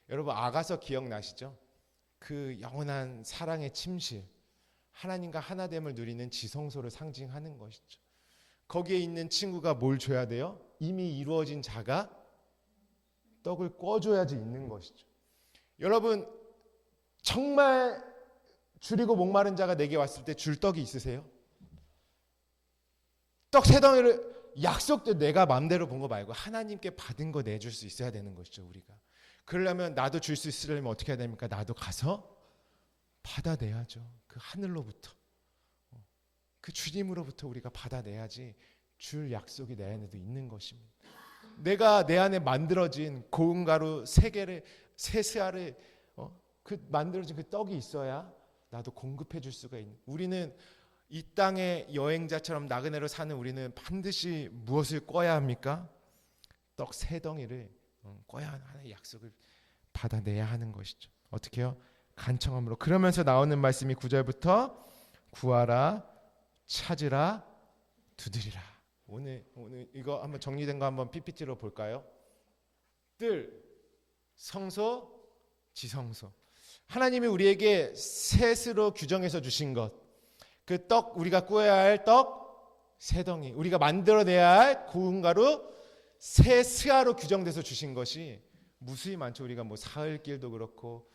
여러분, 아가서 기억나시죠? 그 영원한 사랑의 침실, 하나님과 하나됨을 누리는 지성소를 상징하는 것이죠. 거기에 있는 친구가 뭘 줘야 돼요? 이미 이루어진 자가 떡을 꿔줘야지 있는 것이죠. 여러분, 정말 줄이고 목마른 자가 내게 왔을 때 줄 떡이 있으세요? 떡 세 덩이를 약속도 내가 마음대로 본 거 말고 하나님께 받은 거 내줄 수 있어야 되는 것이죠, 우리가. 그러려면 나도 줄 수 있으려면 어떻게 해야 됩니까? 나도 가서 받아내야죠. 그 하늘로부터, 그 주님으로부터 우리가 받아내야지 줄 약속이 내 안에도 있는 것입니다. 내가 내 안에 만들어진 고운 가루 세 개를, 세 스아를, 그 만들어진 그 떡이 있어야 나도 공급해 줄 수가 있는. 우리는 이 땅의 여행자처럼 나그네로 사는 우리는 반드시 무엇을 꿔야 합니까? 떡 세 덩이를 꿔야 하는 약속을 받아내야 하는 것이죠. 어떻게 해요? 간청함으로. 그러면서 나오는 말씀이 9절부터 구하라, 찾으라, 두드리라. 오늘 이거 한번 정리된 거 한번 PPT로 볼까요? 뜰, 성소, 지성소. 하나님이 우리에게 셋으로 규정해서 주신 것, 그 떡, 우리가 구해야 할 떡 세 덩이, 우리가 만들어내야 할 고운 가루 세 스아로 규정돼서 주신 것이 무수히 많죠. 우리가 뭐 사흘길도 그렇고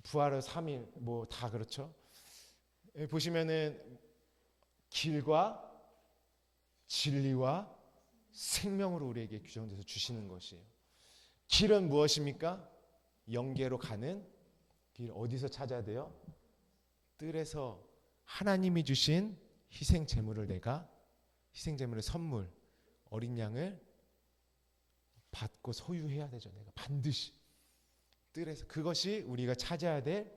부활의 3일 뭐 다 그렇죠. 보시면은 길과 진리와 생명으로 우리에게 규정돼서 주시는 것이에요. 길은 무엇입니까? 영계로 가는 길. 어디서 찾아야 돼요? 뜰에서 하나님이 주신 희생 제물을, 내가 희생 제물의 선물 어린 양을 받고 소유해야 되죠. 내가 반드시 뜰에서. 그것이 우리가 찾아야 될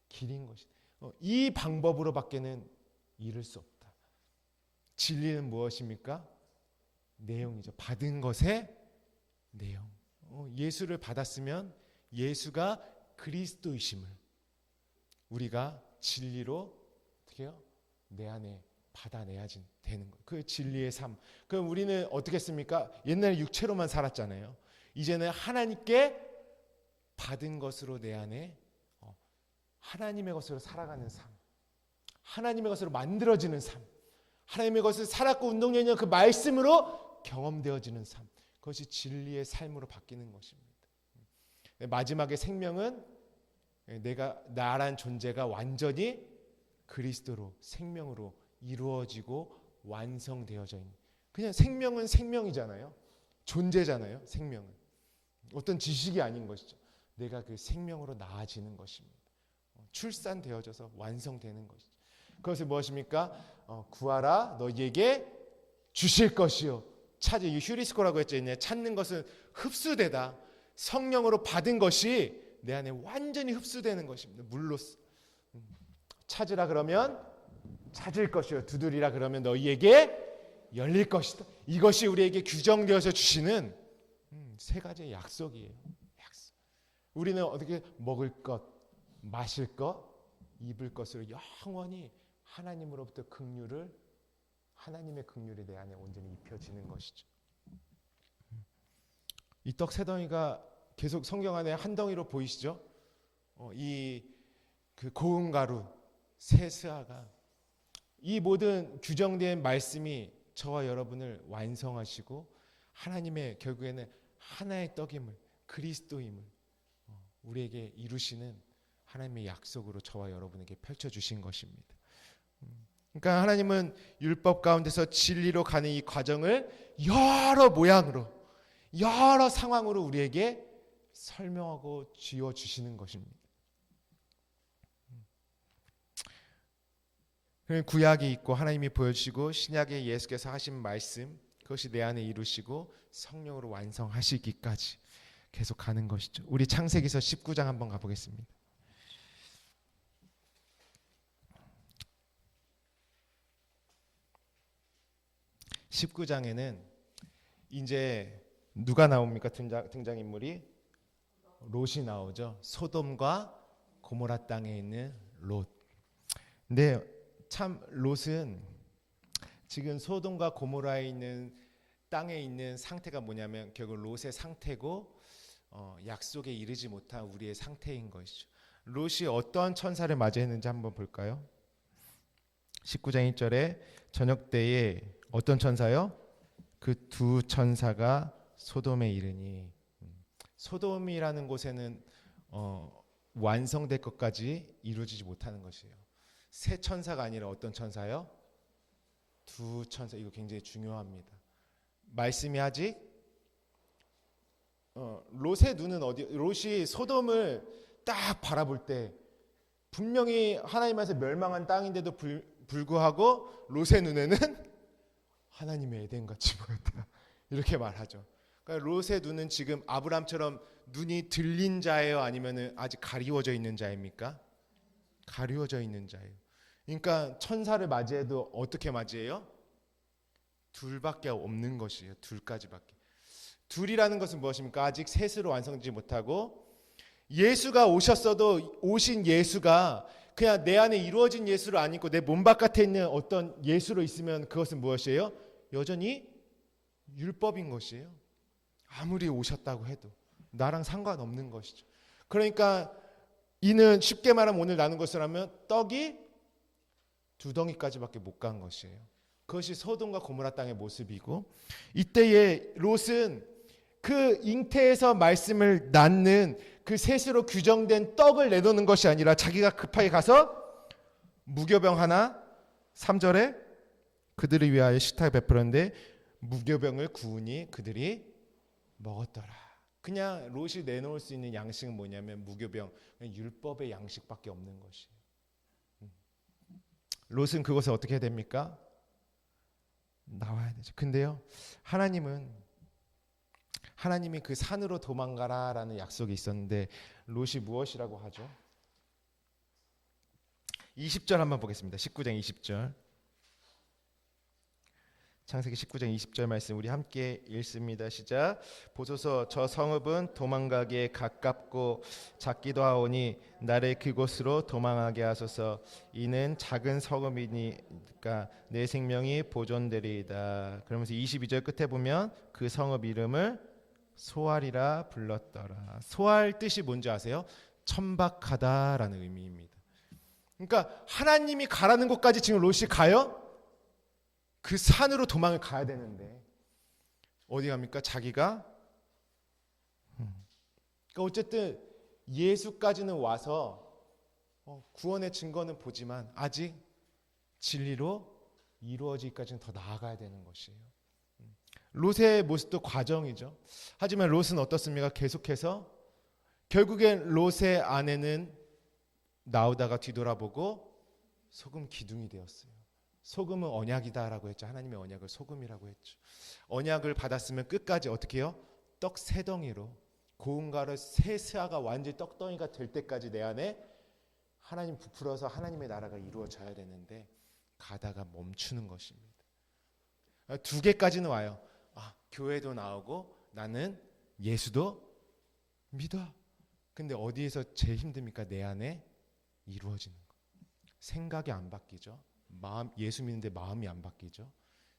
길인 것이다. 이 방법으로밖에는 이룰 수 없다. 진리는 무엇입니까? 내용이죠. 받은 것의 내용. 예수를 받았으면 예수가 그리스도이심을 우리가 진리로 어떻게 해요? 내 안에 받아내야지 되는 거예요. 그 진리의 삶. 그럼 우리는 어떻게 했습니까? 옛날에 육체로만 살았잖아요. 이제는 하나님께 받은 것으로 내 안에 하나님의 것으로 살아가는 삶, 하나님의 것으로 만들어지는 삶, 하나님의 것을 살았고 운동량이 그 말씀으로 경험되어지는 삶, 그것이 진리의 삶으로 바뀌는 것입니다. 마지막에 생명은 내가, 나란 존재가 완전히 그리스도로, 생명으로 이루어지고 완성되어져 있는, 그냥 생명은 생명이잖아요. 존재잖아요. 생명은 어떤 지식이 아닌 것이죠. 내가 그 생명으로 나아지는 것입니다. 출산되어져서 완성되는 것이죠. 그것이 무엇입니까? 구하라, 너희에게 주실 것이요. 찾으, 이 휴리스코라고 했죠. 찾는 것은 흡수되다. 성령으로 받은 것이 내 안에 완전히 흡수되는 것입니다. 물로써. 찾으라 그러면 찾을 것이요. 두드리라 그러면 너희에게 열릴 것이다. 이것이 우리에게 규정되어서 주시는 세 가지의 약속이에요. 약속. 우리는 어떻게 먹을 것, 마실 것, 입을 것으로 영원히 하나님으로부터 긍휼을, 하나님의 긍휼이 내 안에 온전히 입혀지는 것이죠. 이 떡 세 덩이가 계속 성경 안에 한 덩이로 보이시죠? 이 그 고운 가루 세 스아가, 이 모든 규정된 말씀이 저와 여러분을 완성하시고 하나님의, 결국에는 하나의 떡임을, 그리스도임을 우리에게 이루시는 하나님의 약속으로 저와 여러분에게 펼쳐주신 것입니다. 그러니까 하나님은 율법 가운데서 진리로 가는 이 과정을 여러 모양으로, 여러 상황으로 우리에게 설명하고 쥐어주시는 것입니다. 구약이 있고 하나님이 보여주시고 신약에 예수께서 하신 말씀, 그것이 내 안에 이루시고 성령으로 완성하시기까지 계속 가는 것이죠. 우리 창세기서 19장 한번 가보겠습니다. (19장에는) 이제 누가 나옵니까? 등장인물이 롯이 나오죠. 소돔과 고모라 땅에 있는 롯. 근데 참 롯은 지금 소돔과 고모라에 있는 땅에 있는 상태가 뭐냐면 결국 롯의 상태고 약속에 이르지 못한 우리의 상태인 것이죠. 롯이 어떤 천사를 맞이했는지 한번 볼까요? 19장 1절에 저녁 때에 어떤 천사요? 그 두 천사가 소돔에 이르니. 소돔이라는 곳에는 완성될 것까지 이루어지지 못하는 것이에요. 세 천사가 아니라 어떤 천사요? 두 천사. 이거 굉장히 중요합니다. 말씀이 아직 롯의 눈은 어디? 롯이 소돔을 딱 바라볼 때 분명히 하나님께서 멸망한 땅인데도 불구하고 롯의 눈에는 하나님의 에덴같이 보였다. 이렇게 말하죠. 그러니까 롯의 눈은 지금 아브람처럼 눈이 들린 자예요? 아니면 아직 가리워져 있는 자입니까? 가리워져 있는 자예요. 그러니까 천사를 맞이해도 어떻게 맞이해요? 둘밖에 없는 것이에요. 둘까지밖에. 둘이라는 것은 무엇입니까? 아직 셋으로 완성되지 못하고 예수가 오셨어도 오신 예수가 그냥 내 안에 이루어진 예수로 아니고 내 몸 바깥에 있는 어떤 예수로 있으면 그것은 무엇이에요? 여전히 율법인 것이에요. 아무리 오셨다고 해도 나랑 상관없는 것이죠. 그러니까 이는 쉽게 말하면 오늘 나눈 것을 하면 떡이 두 덩이까지밖에 못 간 것이에요. 그것이 소돔과 고모라 땅의 모습이고 이때에 롯은 그 잉태에서 말씀을 낳는 그 셋으로 규정된 떡을 내놓는 것이 아니라 자기가 급하게 가서 무교병 하나 3절에 그들을 위하여 식탁에 베풀었는데 무교병을 구우니 그들이 먹었더라. 그냥 롯이 내놓을 수 있는 양식은 뭐냐면 무교병, 율법의 양식밖에 없는 것이에요. 롯은 그것을 어떻게 해야 됩니까? 나와야 되죠. 근데요, 하나님이 그 산으로 도망가라라는 약속이 있었는데 롯이 무엇이라고 하죠? 20절 한번 보겠습니다. 19장 20절. 창세기 19장 20절 말씀 우리 함께 읽습니다. 시작. 보소서 저 성읍은 도망가기에 가깝고 작기도 하오니 나를 그곳으로 도망하게 하소서. 이는 작은 성읍이니까 내 생명이 보존되리이다. 그러면서 22절 끝에 보면 그 성읍 이름을 소알이라 불렀더라. 소알 뜻이 뭔지 아세요? 천박하다라는 의미입니다. 그러니까 하나님이 가라는 곳까지 지금 롯이 가요? 그 산으로 도망을 가야 되는데 어디 갑니까? 자기가 그러니까 어쨌든 예수까지는 와서 구원의 증거는 보지만 아직 진리로 이루어지기까지는 더 나아가야 되는 것이에요. 롯의 모습도 과정이죠. 하지만 롯은 어떻습니까? 계속해서 결국엔 롯의 아내는 나오다가 뒤돌아보고 소금 기둥이 되었어요. 소금은 언약이다라고 했죠. 하나님의 언약을 소금이라고 했죠. 언약을 받았으면 끝까지 어떻게 해요? 떡 세 덩이로 고운 가루 세 스아가 완전히 떡덩이가 될 때까지 내 안에 하나님 부풀어서 하나님의 나라가 이루어져야 되는데 가다가 멈추는 것입니다. 두 개까지는 와요. 교회도 나오고 나는 예수도 믿어. 근데 어디에서 제일 힘듭니까? 내 안에 이루어지는 거. 생각이 안 바뀌죠. 예수 믿는데 마음이 안 바뀌죠.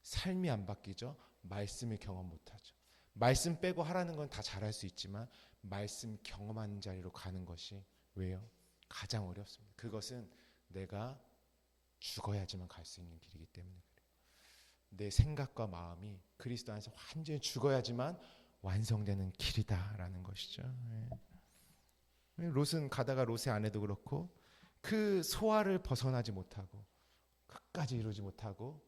삶이 안 바뀌죠. 말씀을 경험 못하죠. 말씀 빼고 하라는 건 다 잘할 수 있지만 말씀 경험하는 자리로 가는 것이 왜요? 가장 어렵습니다. 그것은 내가 죽어야지만 갈 수 있는 길이기 때문에 그래요. 내 생각과 마음이 그리스도 안에서 완전히 죽어야지만 완성되는 길이다라는 것이죠. 롯은 가다가 롯의 아내도 그렇고 그 소알을 벗어나지 못하고 끝까지 이루지 못하고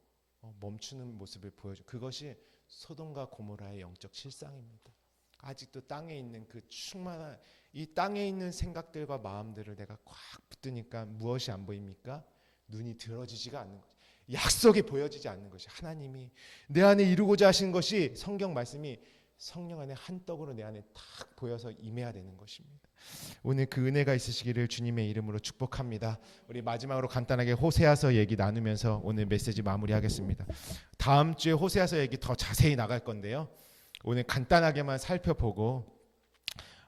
멈추는 모습을 보여줘. 그것이 소돔과 고모라의 영적 실상입니다. 아직도 땅에 있는 그 충만한 이 땅에 있는 생각들과 마음들을 내가 꽉 붙드니까 무엇이 안 보입니까? 눈이 들어지지가 않는 거죠. 약속이 보여지지 않는 것이 하나님이 내 안에 이루고자 하신 것이 성경 말씀이 성령 안에 한 떡으로 내 안에 탁 보여서 임해야 되는 것입니다. 오늘 그 은혜가 있으시기를 주님의 이름으로 축복합니다. 우리 마지막으로 간단하게 호세아서 얘기 나누면서 오늘 메시지 마무리하겠습니다. 다음 주에 호세아서 얘기 더 자세히 나갈 건데요. 오늘 간단하게만 살펴보고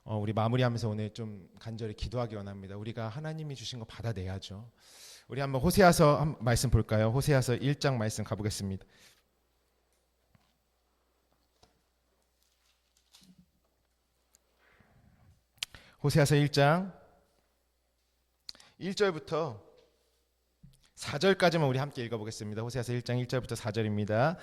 우리 마무리하면서 오늘 좀 간절히 기도하기 원합니다. 우리가 하나님이 주신 거 받아내야죠. 우리 한번 호세아서 한 말씀 볼까요? 호세아서 1장 말씀 가보겠습니다. 호세아서 1장 1절부터 4절까지만 우리 함께 읽어보겠습니다. 호세아서 1장 1절부터 4절입니다.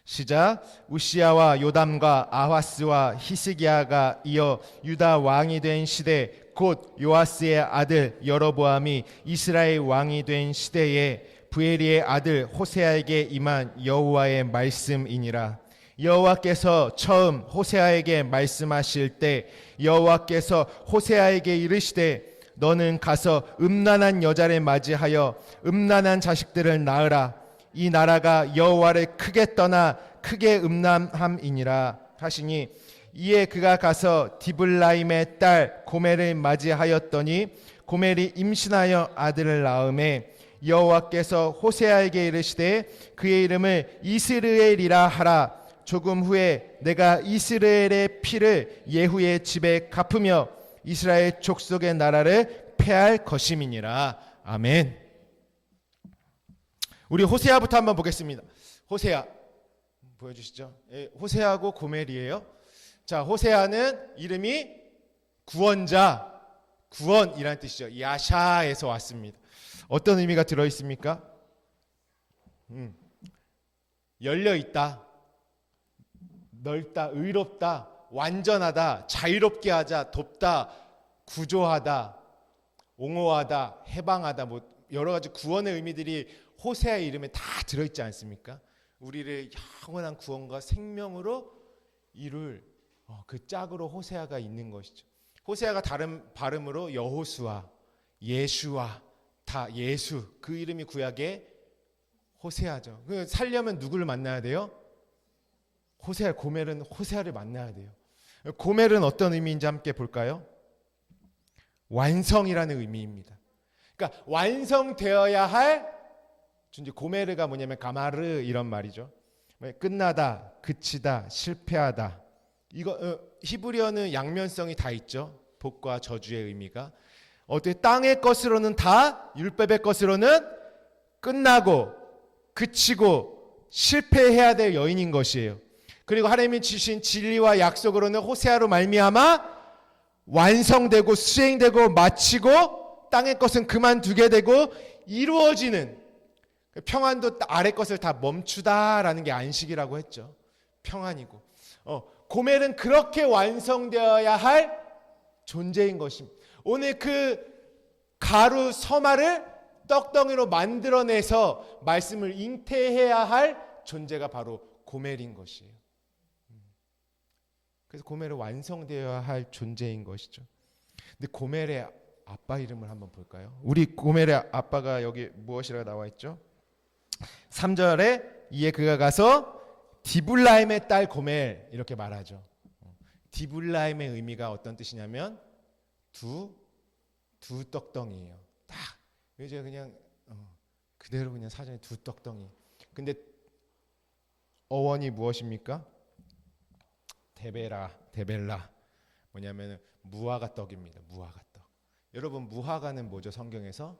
시작. 우시야와 요담과 아하스와 히스기야가 이어 유다 왕이 된 시대 곧 요아스의 아들 여로보암이 이스라엘 왕이 된 시대에 부엘리의 아들 호세아에게 임한 여호와의 말씀이니라. 여호와께서 처음 호세아에게 말씀하실 때 여호와께서 호세아에게 이르시되 너는 가서 음란한 여자를 맞이하여 음란한 자식들을 낳으라. 이 나라가 여호와를 크게 떠나 크게 음란함이니라 하시니 이에 그가 가서 디블라임의 딸 고멜을 맞이하였더니 고멜이 임신하여 아들을 낳음에 여호와께서 호세아에게 이르시되 그의 이름을 이스르엘이라 하라. 조금 후에 내가 이스라엘의 피를 예후의 집에 갚으며 이스라엘 족속의 나라를 패할 것임이니라. 아멘. 우리 호세아부터 한번 보겠습니다. 호세아 보여주시죠. 예, 호세아고 고멜이에요. 자, 호세아는 이름이 구원자, 구원이라는 뜻이죠. 야샤에서 왔습니다. 어떤 의미가 들어있습니까? 열려있다, 넓다, 의롭다, 완전하다, 자유롭게 하자, 돕다, 구조하다, 옹호하다, 해방하다, 뭐 여러 가지 구원의 의미들이 호세아의 이름에 다 들어있지 않습니까? 우리를 영원한 구원과 생명으로 이룰 그 짝으로 호세아가 있는 것이죠. 호세아가 다른 발음으로 여호수아, 예수아, 다 예수, 그 이름이 구약의 호세아죠. 살려면 누구를 만나야 돼요? 호세아, 고멜은 호세아를 만나야 돼요. 고멜은 어떤 의미인지 함께 볼까요? 완성이라는 의미입니다. 그러니까 완성되어야 할 이제 고메르가 뭐냐면 가마르 이런 말이죠. 끝나다, 그치다, 실패하다. 이거 히브리어는 양면성이 다 있죠. 복과 저주의 의미가. 어떻게 땅의 것으로는 다, 율법의 것으로는 끝나고 그치고 실패해야 될 여인인 것이에요. 그리고 하나님이 주신 진리와 약속으로는 호세아로 말미암아 완성되고 수행되고 마치고 땅의 것은 그만두게 되고 이루어지는, 평안도 아래 것을 다 멈추다라는 게 안식이라고 했죠. 평안이고. 고멜은 그렇게 완성되어야 할 존재인 것입니다. 오늘 그 가루 서마를 떡덩이로 만들어내서 말씀을 잉태해야 할 존재가 바로 고멜인 것이에요. 그래서 고멜은 완성되어야 할 존재인 것이죠. 근데 고멜의 아빠 이름을 한번 볼까요? 우리 고멜의 아빠가 여기 무엇이라고 나와 있죠? 3절에 이에 그가 가서 디블라임의 딸 고멜 이렇게 말하죠. 디블라임의 의미가 어떤 뜻이냐면 두 떡덩이에요. 딱 이제 그냥 그대로 그냥 사전에 두 떡덩이. 근데 어원이 무엇입니까? 데벨라 뭐냐면 무화과 떡입니다. 무화과 떡. 여러분 무화과는 뭐죠? 성경에서?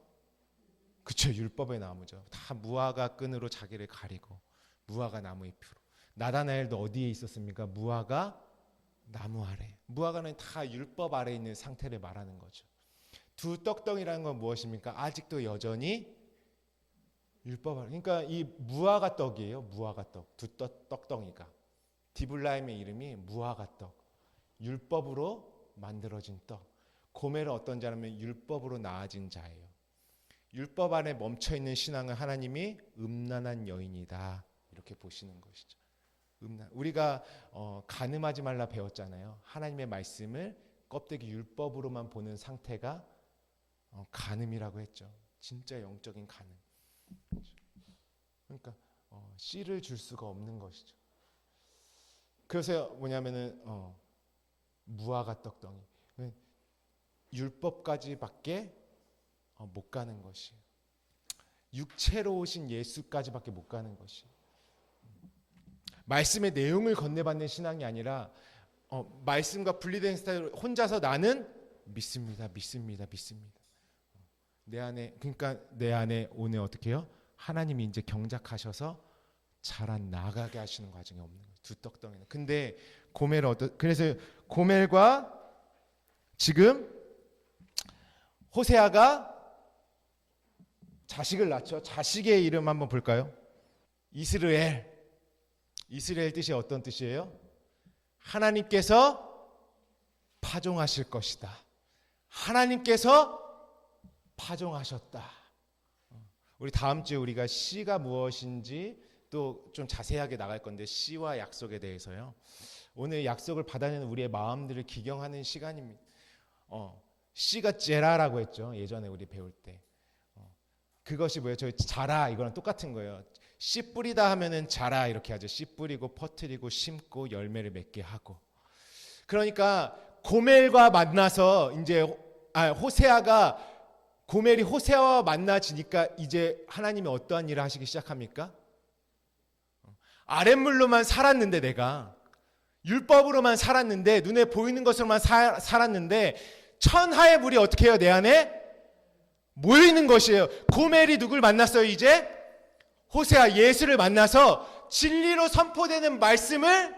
그쵸, 율법의 나무죠. 다 무화과 끈으로 자기를 가리고 무화과 나무 잎으로. 나다나엘도 어디에 있었습니까? 무화과 나무 아래. 무화과는 다 율법 아래 있는 상태를 말하는 거죠. 두 떡덩이라는 건 무엇입니까? 아직도 여전히 율법 아래. 그러니까 이 무화과 떡이에요. 무화과 떡. 두 떡덩이가. 디블라임의 이름이 무화과 떡. 율법으로 만들어진 떡. 고멜은 어떤 자라면 율법으로 나아진 자예요. 율법 안에 멈춰있는 신앙은 하나님이 음란한 여인이다 이렇게 보시는 것이죠. 우리가 간음하지 말라 배웠잖아요. 하나님의 말씀을 껍데기 율법으로만 보는 상태가 간음이라고 했죠. 진짜 영적인 간음. 그러니까 씨를 줄 수가 없는 것이죠. 그래서 뭐냐면은 무화과 떡덩이, 율법까지밖에 못 가는 것이, 육체로 오신 예수까지밖에 못 가는 것이, 말씀의 내용을 건네받는 신앙이 아니라 말씀과 분리된 스타일로 혼자서 나는 믿습니다. 내 안에, 그러니까 내 안에 오늘 어떻게 해요? 하나님이 이제 경작하셔서 자라 나가게 하시는 과정이 없는 거예요. 두 떡덩이는. 근데 고멜은 그래서 고멜과 지금 호세아가 자식을 낳죠. 자식의 이름 한번 볼까요? 이스라엘. 이스라엘 뜻이 어떤 뜻이에요? 하나님께서 파종하실 것이다. 하나님께서 파종하셨다. 우리 다음 주에 우리가 씨가 무엇인지 또 좀 자세하게 나갈 건데, 씨와 약속에 대해서요. 오늘 약속을 받아내는 우리의 마음들을 기경하는 시간입니다. 씨가 제라라고 했죠. 예전에 우리 배울 때. 그것이 뭐예요? 저희 자라, 이거랑 똑같은 거예요. 씨 뿌리다 하면은 자라 이렇게 하죠. 씨 뿌리고 퍼뜨리고 심고 열매를 맺게 하고. 그러니까 고멜과 만나서 이제 호세아가, 고멜이 호세아와 만나지니까 이제 하나님이 어떠한 일을 하시기 시작합니까? 아랫물로만 살았는데, 내가 율법으로만 살았는데, 눈에 보이는 것으로만 살았는데, 천하의 물이 어떻게 해요? 내 안에 모이는 것이에요. 고멜이 누굴 만났어요? 이제 호세아, 예수를 만나서 진리로 선포되는 말씀을,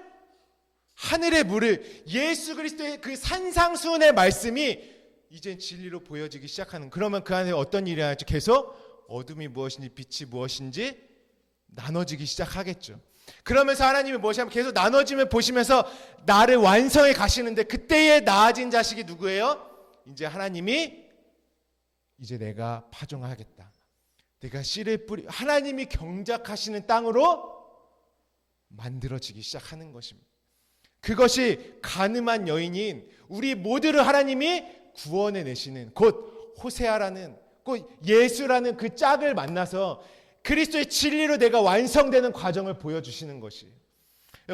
하늘의 물을, 예수 그리스도의 그 산상수훈의 말씀이 이제 진리로 보여지기 시작하는. 그러면 그 안에 어떤 일이 일어나죠? 계속 어둠이 무엇인지 빛이 무엇인지 나눠지기 시작하겠죠. 그러면서 하나님이 무엇이냐면 계속 나눠짐을 보시면서 나를 완성해 가시는데, 그때에 나아진 자식이 누구예요? 이제 하나님이 이제 내가 파종하겠다. 내가 씨를 하나님이 경작하시는 땅으로 만들어지기 시작하는 것입니다. 그것이 간음한 여인인 우리 모두를 하나님이 구원해 내시는, 곧 호세아라는, 곧 예수라는 그 짝을 만나서 그리스도의 진리로 내가 완성되는 과정을 보여주시는 것이.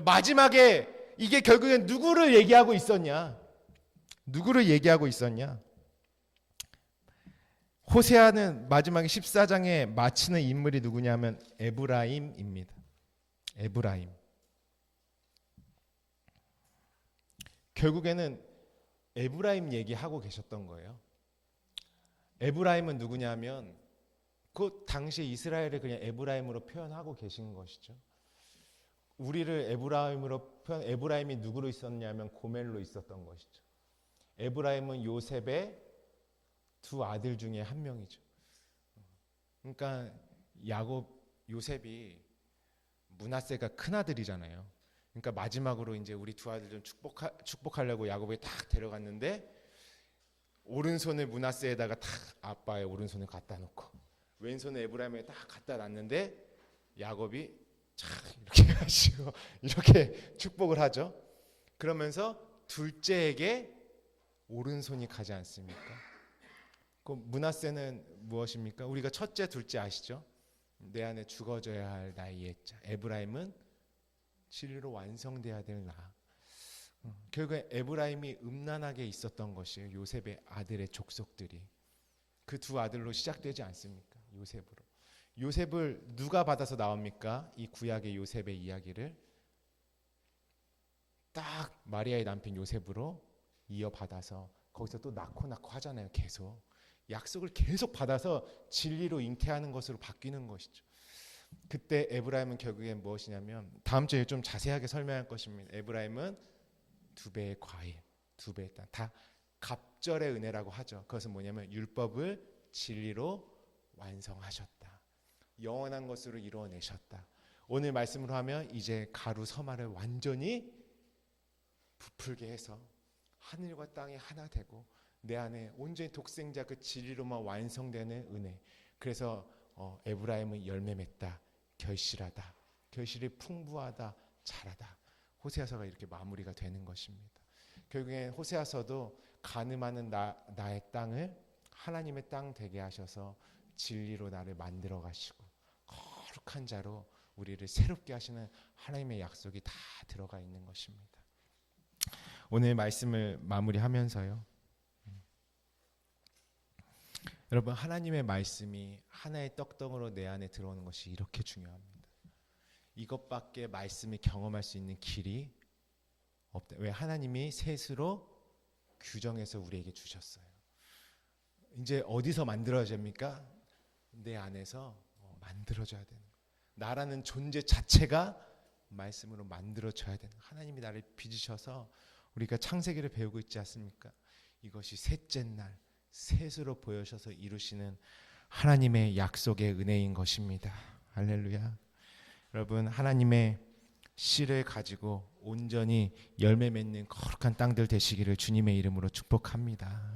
마지막에 이게 결국엔 누구를 얘기하고 있었냐? 누구를 얘기하고 있었냐? 호세아는 마지막에 14장에 마치는 인물이 누구냐면 에브라임입니다. 에브라임. 결국에는 에브라임 얘기하고 계셨던 거예요. 에브라임은 누구냐면 그 당시 이스라엘을 그냥 에브라임으로 표현하고 계신 것이죠. 우리를 에브라임으로 에브라임이 누구로 있었냐면 고멜로 있었던 것이죠. 에브라임은 요셉의 두 아들 중에 한 명이죠. 그러니까 요셉이 므낫세가 큰 아들이잖아요. 그러니까 마지막으로 이제 우리 두 아들 좀 축복하려고 야곱이 딱 데려갔는데, 오른손을 므낫세에다가 딱 아빠의 오른손을 갖다 놓고 왼손을 에브라임에 딱 갖다 놨는데, 야곱이 참 이렇게 하시고 이렇게 축복을 하죠. 그러면서 둘째에게 오른손이 가지 않습니까? 그 므낫세는 무엇입니까? 우리가 첫째, 둘째 아시죠? 내 안에 죽어져야 할 나의 옛자. 에브라임은 진리로 완성돼야 될 나. 결국에 에브라임이 음란하게 있었던 것이에요. 요셉의 아들의 족속들이. 그 두 아들로 시작되지 않습니까? 요셉으로. 요셉을 누가 받아서 나옵니까? 이 구약의 요셉의 이야기를 딱 마리아의 남편 요셉으로 이어받아서 거기서 또 낳고 하잖아요. 계속 약속을 계속 받아서 진리로 잉태하는 것으로 바뀌는 것이죠. 그때 에브라임은 결국엔 무엇이냐면, 다음 주에 좀 자세하게 설명할 것입니다. 에브라임은 두 배의 과일, 두 배의 땅, 다 갑절의 은혜라고 하죠. 그것은 뭐냐면 율법을 진리로 완성하셨다. 영원한 것으로 이루어내셨다. 오늘 말씀으로 하면 이제 가루 서마를 완전히 부풀게 해서 하늘과 땅이 하나 되고 내 안에 온전히 독생자 그 진리로만 완성되는 은혜. 그래서 에브라임은 열매 맺다, 결실하다, 결실이 풍부하다, 잘하다. 호세아서가 이렇게 마무리가 되는 것입니다. 결국엔 호세아서도 가늠하는 나의 땅을 하나님의 땅 되게 하셔서 진리로 나를 만들어 가시고 거룩한 자로 우리를 새롭게 하시는 하나님의 약속이 다 들어가 있는 것입니다. 오늘 말씀을 마무리하면서요. 여러분, 하나님의 말씀이 하나의 떡덩으로 내 안에 들어오는 것이 이렇게 중요합니다. 이것밖에 말씀이 경험할 수 있는 길이 없다. 왜? 하나님이 셋으로 규정해서 우리에게 주셨어요. 이제 어디서 만들어집니까? 내 안에서 만들어져야 되는 거예요. 나라는 존재 자체가 말씀으로 만들어져야 되는 거예요. 하나님이 나를 빚으셔서 우리가 창세기를 배우고 있지 않습니까? 이것이 셋째 날 셋으로 보여셔서 이루시는 하나님의 약속의 은혜인 것입니다. 할렐루야. 여러분, 하나님의 씨를 가지고 온전히 열매 맺는 거룩한 땅들 되시기를 주님의 이름으로 축복합니다.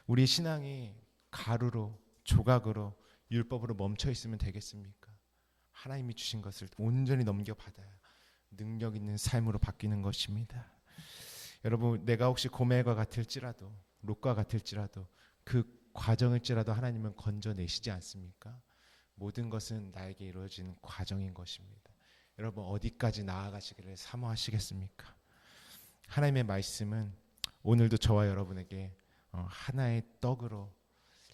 우리 신앙이 가루로 조각으로 율법으로 멈춰 있으면 되겠습니까? 하나님이 주신 것을 온전히 넘겨받아야 능력 있는 삶으로 바뀌는 것입니다. 여러분, 내가 혹시 고멜과 같을지라도 롯과 같을지라도 그 과정일지라도 하나님은 건져내시지 않습니까? 모든 것은 나에게 이루어진 과정인 것입니다. 여러분, 어디까지 나아가시기를 사모하시겠습니까? 하나님의 말씀은 오늘도 저와 여러분에게 하나의 떡으로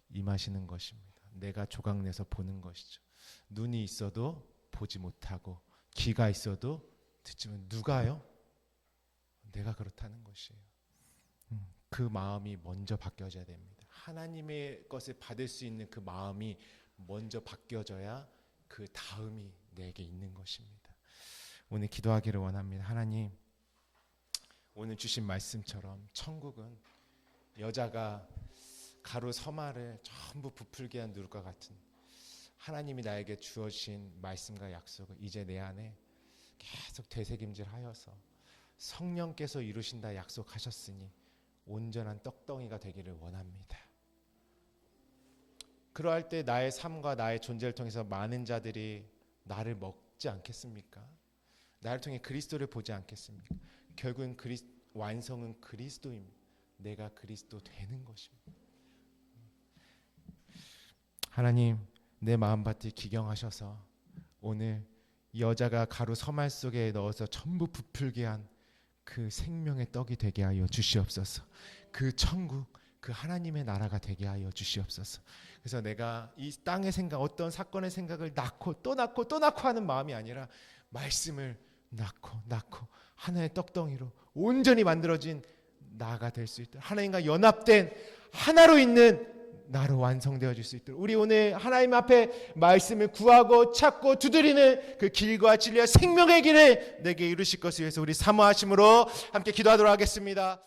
임하시는 것입니다. 내가 조각내서 보는 것이죠. 눈이 있어도 보지 못하고 귀가 있어도 듣지 못하는 누가요? 내가 그렇다는 것이에요. 그 마음이 먼저 바뀌어져야 됩니다. 하나님의 것을 받을 수 있는 그 마음이 먼저 바뀌어져야 그 다음이 내게 있는 것입니다. 오늘 기도하기를 원합니다. 하나님, 오늘 주신 말씀처럼 천국은 여자가 가루 서말을 전부 부풀게 한 누룩과 같은 하나님이 나에게 주어진 말씀과 약속을 이제 내 안에 계속 되새김질하여서 성령께서 이루신다 약속하셨으니 온전한 떡덩이가 되기를 원합니다. 그러할 때 나의 삶과 나의 존재를 통해서 많은 자들이 나를 먹지 않겠습니까? 나를 통해 그리스도를 보지 않겠습니까? 결국은 완성은 그리스도입니다. 내가 그리스도 되는 것입니다. 하나님, 내 마음밭을 기경하셔서 오늘 여자가 가루 서말 속에 넣어서 전부 부풀게 한 그 생명의 떡이 되게 하여 주시옵소서. 그 천국, 그 하나님의 나라가 되게 하여 주시옵소서. 그래서 내가 이 땅의 생각, 어떤 사건의 생각을 낳고 또 낳고 또 낳고 하는 마음이 아니라 말씀을 낳고 하나의 떡덩이로 온전히 만들어진 나가 될 수 있도록 하나님과 연합된 하나로 있는 나로 완성되어질 수 있도록 우리 오늘 하나님 앞에 말씀을 구하고 찾고 두드리는 그 길과 진리와 생명의 길을 내게 이루실 것을 위해서 우리 사모하심으로 함께 기도하도록 하겠습니다.